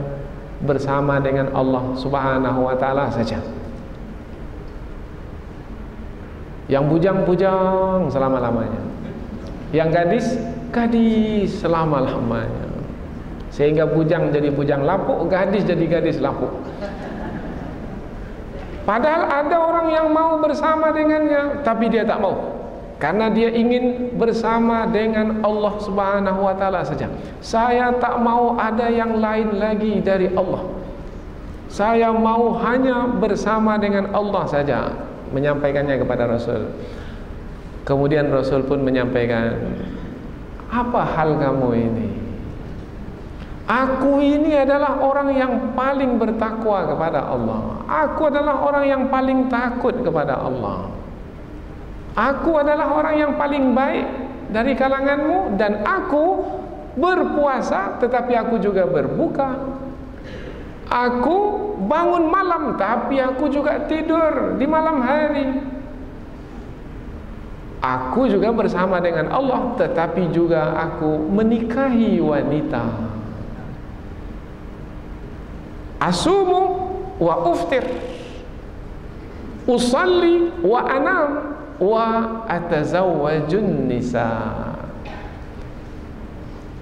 bersama dengan Allah Subhanahu wa ta'ala saja. Yang bujang-bujang selama-lamanya. Yang gadis, gadis selama-lamanya. Sehingga bujang jadi bujang lapuk, gadis jadi gadis lapuk. Padahal ada orang yang mau bersama dengannya, tapi dia tak mau. Karena dia ingin bersama dengan Allah Subhanahu wa taala saja. Saya tak mau ada yang lain lagi dari Allah. Saya mau hanya bersama dengan Allah saja. Menyampaikannya kepada Rasul. Kemudian Rasul pun menyampaikan, apa hal kamu ini? Aku ini adalah orang yang paling bertakwa kepada Allah. Aku adalah orang yang paling takut kepada Allah. Aku adalah orang yang paling baik dari kalanganmu. Dan aku berpuasa, tetapi aku juga berbuka. Aku bangun malam, tapi aku juga tidur di malam hari. Aku juga bersama dengan Allah, tetapi juga aku menikahi wanita. Asumu wa uftir, usalli wa anam, wa atazawwajun nisa.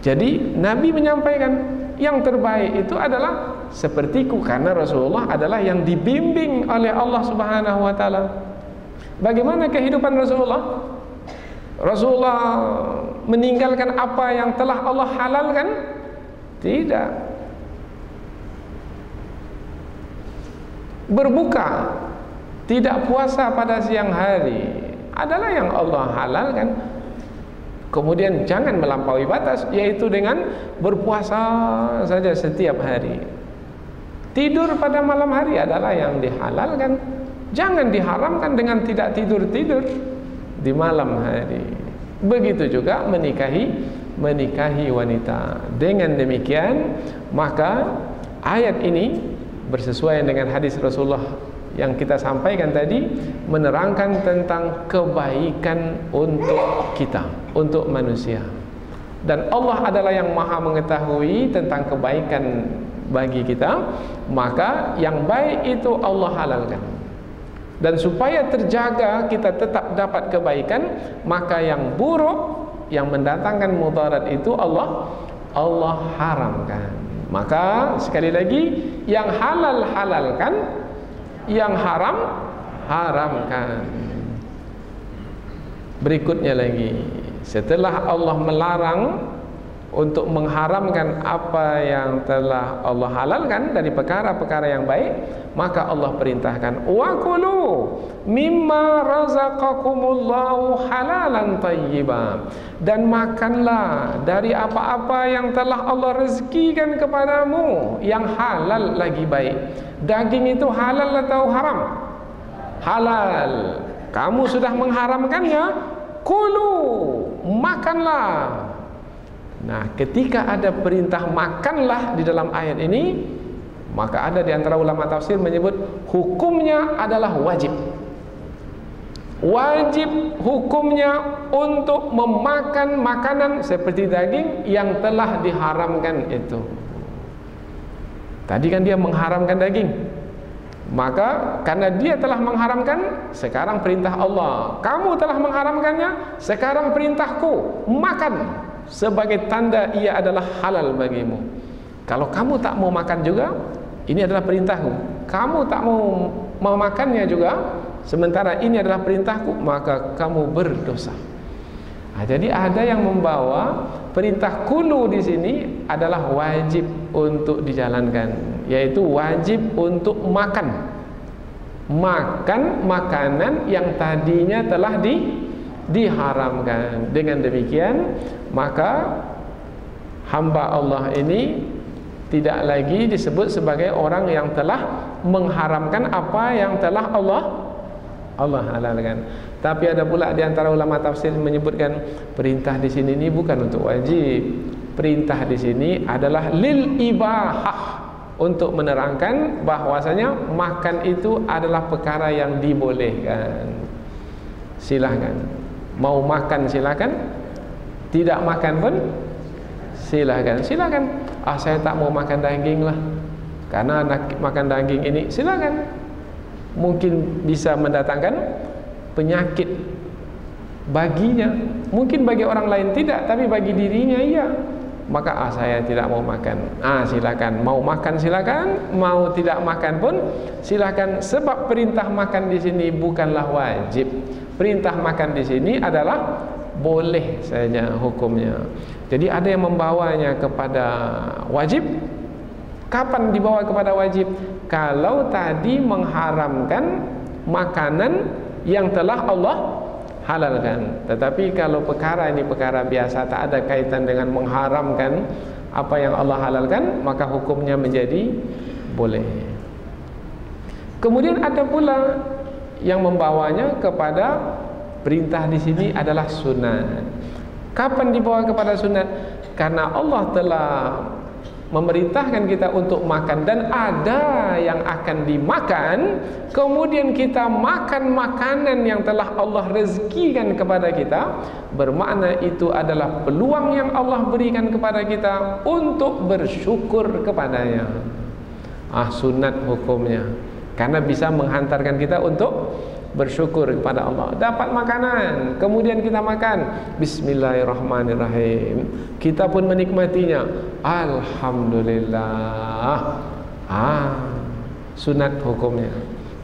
Jadi Nabi menyampaikan yang terbaik itu adalah sepertiku, karena Rasulullah adalah yang dibimbing oleh Allah Subhanahu wa taala. Bagaimana kehidupan Rasulullah? Rasulullah meninggalkan apa yang telah Allah halalkan? Tidak. Berbuka, tidak puasa pada siang hari adalah yang Allah halalkan. Kemudian jangan melampaui batas, yaitu dengan berpuasa saja setiap hari. Tidur pada malam hari adalah yang dihalalkan. Jangan diharamkan dengan tidak tidur-tidur di malam hari. Begitu juga menikahi wanita. Dengan demikian, maka ayat ini bersesuaian dengan hadis Rasulullah yang kita sampaikan tadi, menerangkan tentang kebaikan untuk kita, untuk manusia. Dan Allah adalah yang maha mengetahui tentang kebaikan bagi kita, maka yang baik itu Allah halalkan. Dan supaya terjaga kita tetap dapat kebaikan, maka yang buruk, yang mendatangkan mudarat itu Allah haramkan. Maka sekali lagi, yang halal halalkan, yang haram haramkan. Berikutnya lagi, setelah Allah melarang untuk mengharamkan apa yang telah Allah halalkan dari perkara-perkara yang baik, maka Allah perintahkan, wa kulu mimma razaqakumullahu halalan thayyiban, dan makanlah dari apa-apa yang telah Allah rezekikan kepadamu yang halal lagi baik. Daging itu halal atau haram? Halal. Kamu sudah mengharamkannya, kulu, makanlah. Nah, ketika ada perintah makanlah di dalam ayat ini, maka ada di antara ulama tafsir menyebut hukumnya adalah wajib. Wajib hukumnya untuk memakan makanan seperti daging yang telah diharamkan itu. Tadi kan dia mengharamkan daging, maka karena dia telah mengharamkan, sekarang perintah Allah, kamu telah mengharamkannya, sekarang perintahku, makan sebagai tanda ia adalah halal bagimu. Kalau kamu tak mau makan juga, ini adalah perintahku. Kamu tak mau memakannya juga, sementara ini adalah perintahku, maka kamu berdosa. Nah, jadi ada yang membawa perintah kulu di sini adalah wajib untuk dijalankan, yaitu wajib untuk makan makanan yang tadinya telah diharamkan. Dengan demikian, maka hamba Allah ini tidak lagi disebut sebagai orang yang telah mengharamkan apa yang telah Allah halalkan. Tapi ada pula di antara ulama tafsir menyebutkan perintah di sini ini bukan untuk wajib. Perintah di sini adalah lil ibahah, untuk menerangkan bahwasanya makan itu adalah perkara yang dibolehkan. Silahkan. Mau makan silakan, tidak makan pun silakan. Silakan. Saya tak mau makan daging lah, karena makan daging ini, silakan. Mungkin bisa mendatangkan penyakit baginya. Mungkin bagi orang lain tidak, tapi bagi dirinya iya. Maka saya tidak mau makan. Silakan. Mau makan silakan, mau tidak makan pun silakan. Sebab perintah makan di sini bukanlah wajib. Perintah makan di sini adalah boleh saja hukumnya. Jadi ada yang membawanya kepada wajib. Kapan dibawa kepada wajib? Kalau tadi mengharamkan makanan yang telah Allah halalkan. Tetapi kalau perkara ini perkara biasa, tak ada kaitan dengan mengharamkan apa yang Allah halalkan, maka hukumnya menjadi boleh. Kemudian ada pula yang membawanya kepada perintah di sini adalah sunat. Kapan dibawa kepada sunat? Karena Allah telah memerintahkan kita untuk makan dan ada yang akan dimakan, kemudian kita makan makanan yang telah Allah rezekikan kepada kita, bermakna itu adalah peluang yang Allah berikan kepada kita untuk bersyukur kepadanya. Sunat hukumnya, karena bisa menghantarkan kita untuk bersyukur kepada Allah. Dapat makanan, kemudian kita makan, bismillahirrahmanirrahim, kita pun menikmatinya, alhamdulillah. Sunat hukumnya.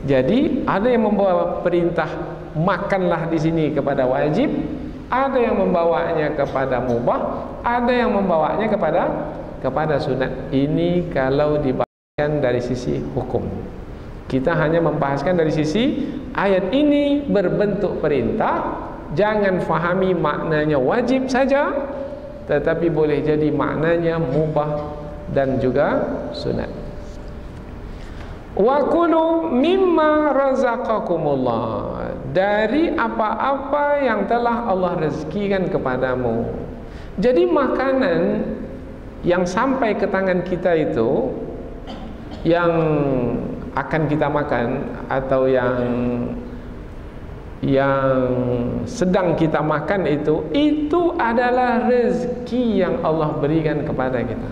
Jadi ada yang membawa perintah makanlah di sini kepada wajib, ada yang membawanya kepada mubah, ada yang membawanya kepada sunat. Ini kalau dibahaskan dari sisi hukum. Kita hanya membahaskan dari sisi ayat ini berbentuk perintah. Jangan fahami maknanya wajib saja, tetapi boleh jadi maknanya mubah dan juga sunat. Wa kulu mimma razaqakumullah, dari apa-apa yang telah Allah rezekikan kepadamu. Jadi makanan yang sampai ke tangan kita itu, yang akan kita makan atau yang sedang kita makan itu adalah rezeki yang Allah berikan kepada kita.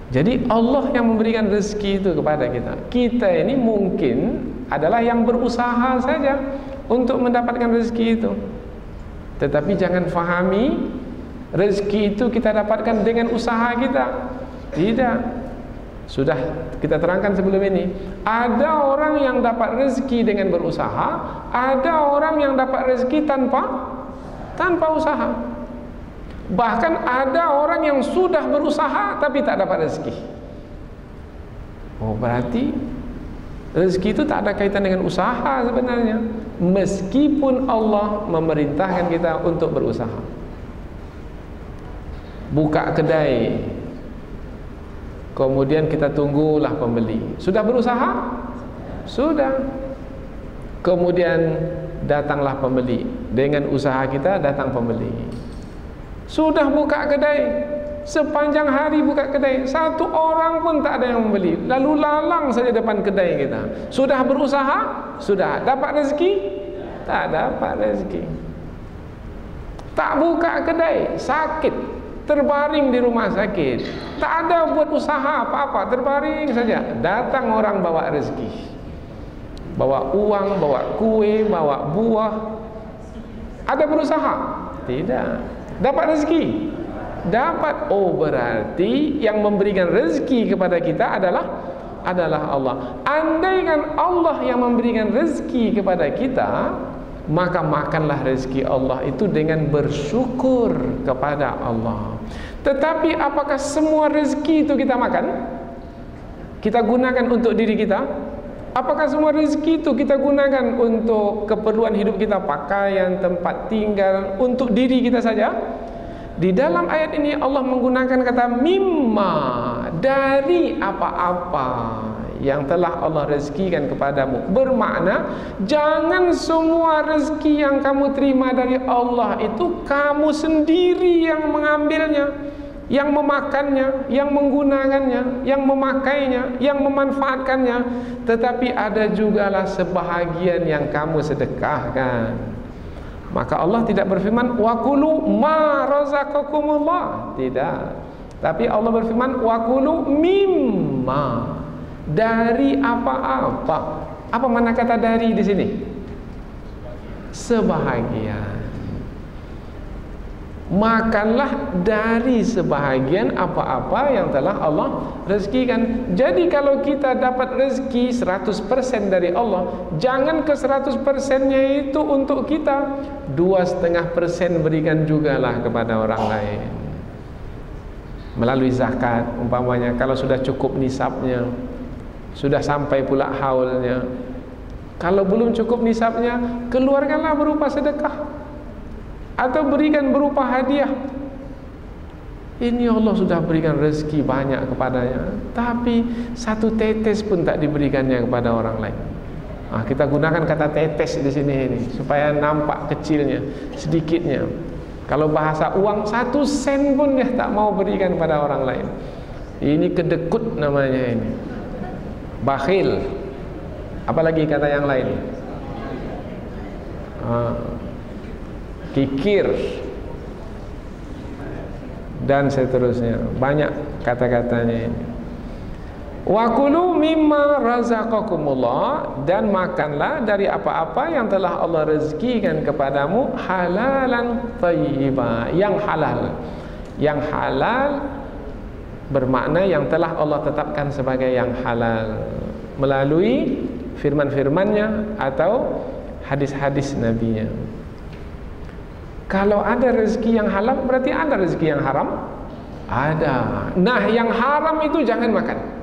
Jadi Allah yang memberikan rezeki itu kepada kita. Kita ini mungkin adalah yang berusaha saja untuk mendapatkan rezeki itu. Tetapi jangan fahami rezeki itu kita dapatkan dengan usaha kita. Tidak. Sudah kita terangkan sebelum ini. Ada orang yang dapat rezeki dengan berusaha, ada orang yang dapat rezeki tanpa usaha. Bahkan ada orang yang sudah berusaha tapi tak dapat rezeki. Berarti rezeki itu tak ada kaitan dengan usaha sebenarnya. Meskipun Allah memerintahkan kita untuk berusaha. Buka kedai, kemudian kita tunggulah pembeli. Sudah berusaha? Sudah. Kemudian datanglah pembeli. Dengan usaha kita datang pembeli. Sudah buka kedai, sepanjang hari buka kedai, satu orang pun tak ada yang membeli. Lalu lalang saja depan kedai kita. Sudah berusaha? Sudah. Dapat rezeki? Tak dapat rezeki. Tak buka kedai, sakit, terbaring di rumah sakit, tak ada buat usaha apa-apa, terbaring saja. Datang orang bawa rezeki, bawa uang, bawa kue, bawa buah. Ada berusaha? Tidak. Dapat rezeki? Dapat. Berarti yang memberikan rezeki kepada kita adalah Allah. Andaikan Allah yang memberikan rezeki kepada kita, maka makanlah rezeki Allah itu dengan bersyukur kepada Allah. Tetapi apakah semua rezeki itu kita makan? Kita gunakan untuk diri kita? Apakah semua rezeki itu kita gunakan untuk keperluan hidup kita, pakaian, tempat tinggal, untuk diri kita saja? Di dalam ayat ini Allah menggunakan kata mimma, dari apa-apa yang telah Allah rezekikan kepadamu. Bermakna jangan semua rezeki yang kamu terima dari Allah itu kamu sendiri yang mengambilnya, yang memakannya, yang menggunakannya, yang memakainya, yang memanfaatkannya. Tetapi ada jugalah sebahagian yang kamu sedekahkan. Maka Allah tidak berfirman wa kulu ma razaqakumullah, tidak. Tapi Allah berfirman wa kulu mimma, dari apa-apa. Apa makna kata dari di sini? sebahagian. Makanlah dari sebahagian apa-apa yang telah Allah rezekikan. Jadi kalau kita dapat rezeki 100% dari Allah, jangan ke 100%-nya itu untuk kita, 2,5% berikan jugalah kepada orang lain melalui zakat umpamanya. Kalau sudah cukup nisabnya, sudah sampai pula haulnya. Kalau belum cukup nisabnya, keluarkanlah berupa sedekah atau berikan berupa hadiah. Ini Allah sudah berikan rezeki banyak kepadanya, tapi satu tetes pun tak diberikannya kepada orang lain. Kita gunakan kata tetes di sini ini supaya nampak kecilnya, sedikitnya. Kalau bahasa uang, 1 sen pun dia tak mau berikan pada orang lain. Ini kedekut namanya ini, bakhil. Apalagi kata yang lain, kikir, dan seterusnya. Banyak kata-katanya ini. Wa kulu mimma razaqakumullah, dan makanlah dari apa-apa yang telah Allah rezekikan kepadamu, halalan thayyiba, yang halal. Yang halal bermakna yang telah Allah tetapkan sebagai yang halal melalui firman-firmannya atau hadis-hadis nabinya. Kalau ada rezeki yang halal, berarti ada rezeki yang haram? Ada. Nah, yang haram itu jangan makan.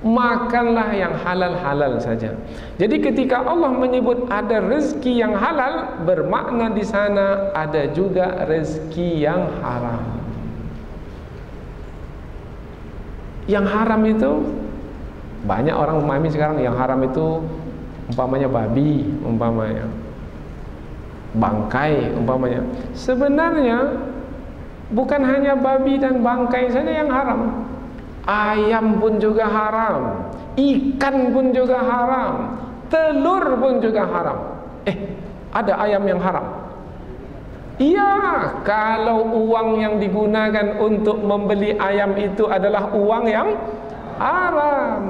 Makanlah yang halal-halal saja. Jadi ketika Allah menyebut ada rezeki yang halal, bermakna di sana ada juga rezeki yang haram. Yang haram itu banyak orang memahami sekarang, yang haram itu umpamanya babi, umpamanya bangkai, umpamanya. Sebenarnya bukan hanya babi dan bangkai saja yang haram. Ayam pun juga haram, ikan pun juga haram, telur pun juga haram. Ada ayam yang haram? Iya, kalau uang yang digunakan untuk membeli ayam itu adalah uang yang haram.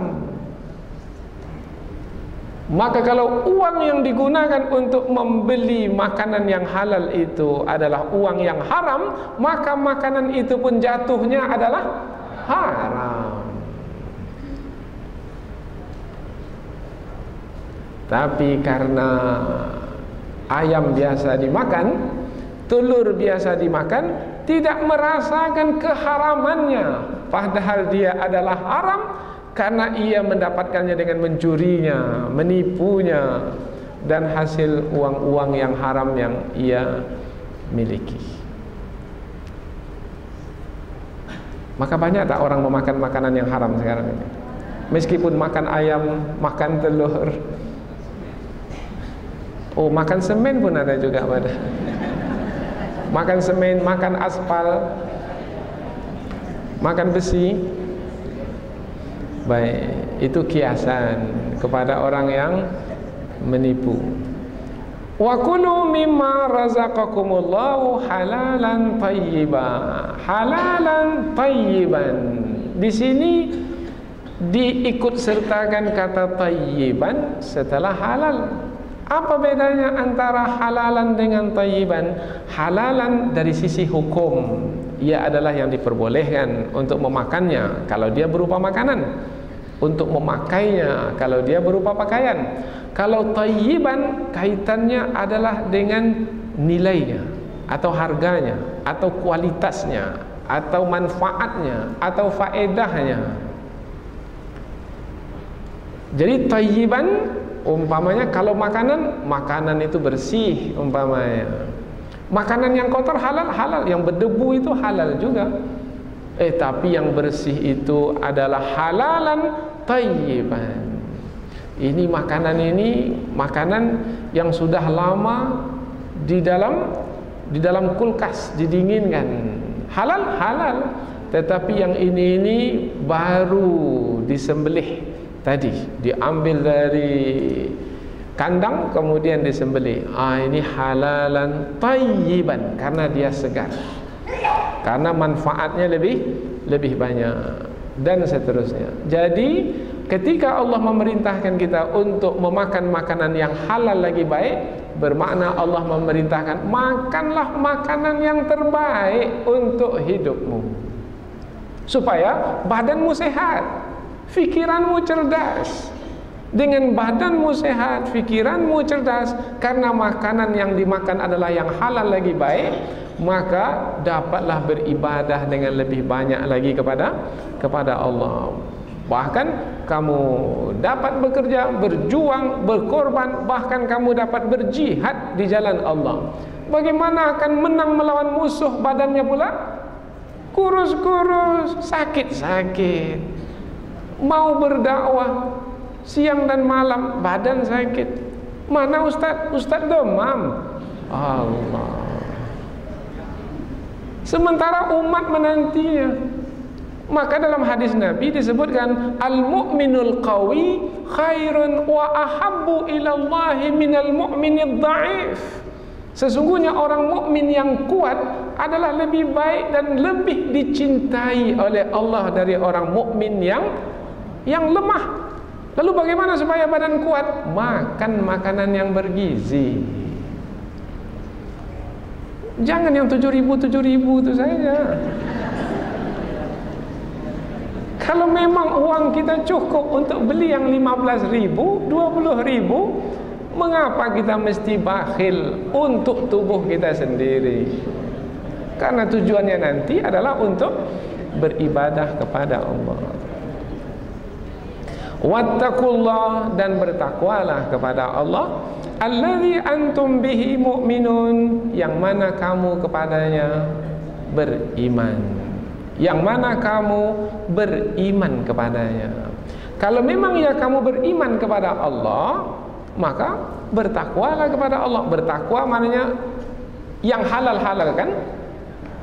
Maka kalau uang yang digunakan untuk membeli makanan yang halal itu adalah uang yang haram, maka makanan itu pun jatuhnya adalah haram. Tapi karena ayam biasa dimakan, telur biasa dimakan, tidak merasakan keharamannya, padahal dia adalah haram karena ia mendapatkannya dengan mencurinya, menipunya, dan hasil uang-uang yang haram yang ia miliki. Maka banyak tak orang memakan makanan yang haram sekarang ini? Meskipun makan ayam, makan telur, makan semen pun ada juga pada. Makan semen, makan aspal, makan besi. Baik, itu kiasan kepada orang yang menipu. Wa kulu mimma razaqakumullahu halalan thayyiba. Halalan thayyiban. Di sini diikut sertakan kata thayyiban setelah halal. Apa bedanya antara halalan dengan thayyiban? Halalan dari sisi hukum, ia adalah yang diperbolehkan untuk memakannya kalau dia berupa makanan, untuk memakainya kalau dia berupa pakaian. Kalau thayyiban kaitannya adalah dengan nilainya atau harganya atau kualitasnya atau manfaatnya atau faedahnya. Jadi thayyiban umpamanya kalau makanan itu bersih, umpamanya makanan yang kotor halal, yang berdebu itu halal juga. Tapi yang bersih itu adalah halalan thayyiban. Ini makanan yang sudah lama di dalam kulkas didinginkan. Halal, tetapi yang ini baru disembelih tadi, diambil dari kandang kemudian disembelih. Ini halalan thayyiban karena dia segar, karena manfaatnya lebih banyak, dan seterusnya. Jadi ketika Allah memerintahkan kita untuk memakan makanan yang halal lagi baik, bermakna Allah memerintahkan makanlah makanan yang terbaik untuk hidupmu, supaya badanmu sehat, fikiranmu cerdas. Dengan badanmu sehat, fikiranmu cerdas, karena makanan yang dimakan adalah yang halal lagi baik, maka dapatlah beribadah dengan lebih banyak lagi kepada Allah. Bahkan kamu dapat bekerja, berjuang, berkorban, bahkan kamu dapat berjihad di jalan Allah. Bagaimana akan menang melawan musuh badannya pula kurus-kurus, sakit-sakit? Mau berdakwah siang dan malam badan sakit. Mana ustaz? Ustaz demam. Allah. Sementara umat menantinya. Maka dalam hadis Nabi disebutkan al-mu'minul qawi khairun wa ahabbu ilallahi minal mu'minid dha'if. Sesungguhnya orang mukmin yang kuat adalah lebih baik dan lebih dicintai oleh Allah dari orang mukmin yang lemah. Lalu bagaimana supaya badan kuat? Makan makanan yang bergizi. Jangan yang 7.000 itu saja. Kalau memang uang kita cukup untuk beli yang 15.000, 20.000, mengapa kita mesti bakhil untuk tubuh kita sendiri? Karena tujuannya nanti adalah untuk beribadah kepada Allah. Wattaqullah, dan bertakwalah kepada Allah, allazi antum bihi mu'minun, yang mana kamu kepadanya beriman, yang mana kamu beriman kepadanya. Kalau memang ya kamu beriman kepada Allah, maka bertakwalah kepada Allah. Bertakwa maknanya yang halal-halal kan,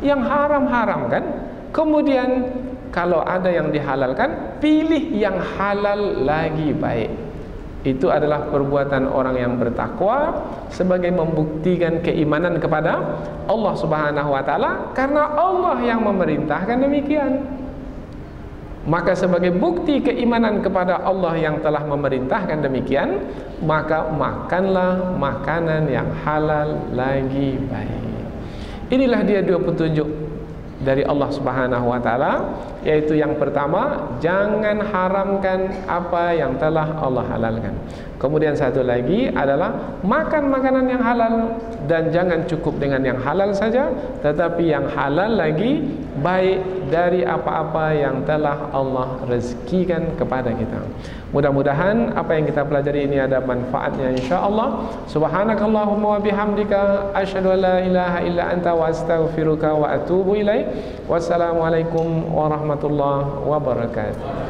yang haram-haram kan. Kemudian kalau ada yang dihalalkan, pilih yang halal lagi baik. Itu adalah perbuatan orang yang bertakwa sebagai membuktikan keimanan kepada Allah Subhanahu wa taala, karena Allah yang memerintahkan demikian. Maka sebagai bukti keimanan kepada Allah yang telah memerintahkan demikian, maka makanlah makanan yang halal lagi baik. Inilah dia dua petunjuk dari Allah Subhanahu wa taala, yaitu yang pertama, jangan haramkan apa yang telah Allah halalkan. Kemudian satu lagi adalah makan makanan yang halal, dan jangan cukup dengan yang halal saja, tetapi yang halal lagi baik dari apa-apa yang telah Allah rezekikan kepada kita. Mudah-mudahan apa yang kita pelajari ini ada manfaatnya insyaallah. Subhanakallahumma wa bihamdika asyhadu an la ilaha illa anta wa astaghfiruka wa atubu ilaik. Wassalamualaikum warahmatullahi wabarakatuh.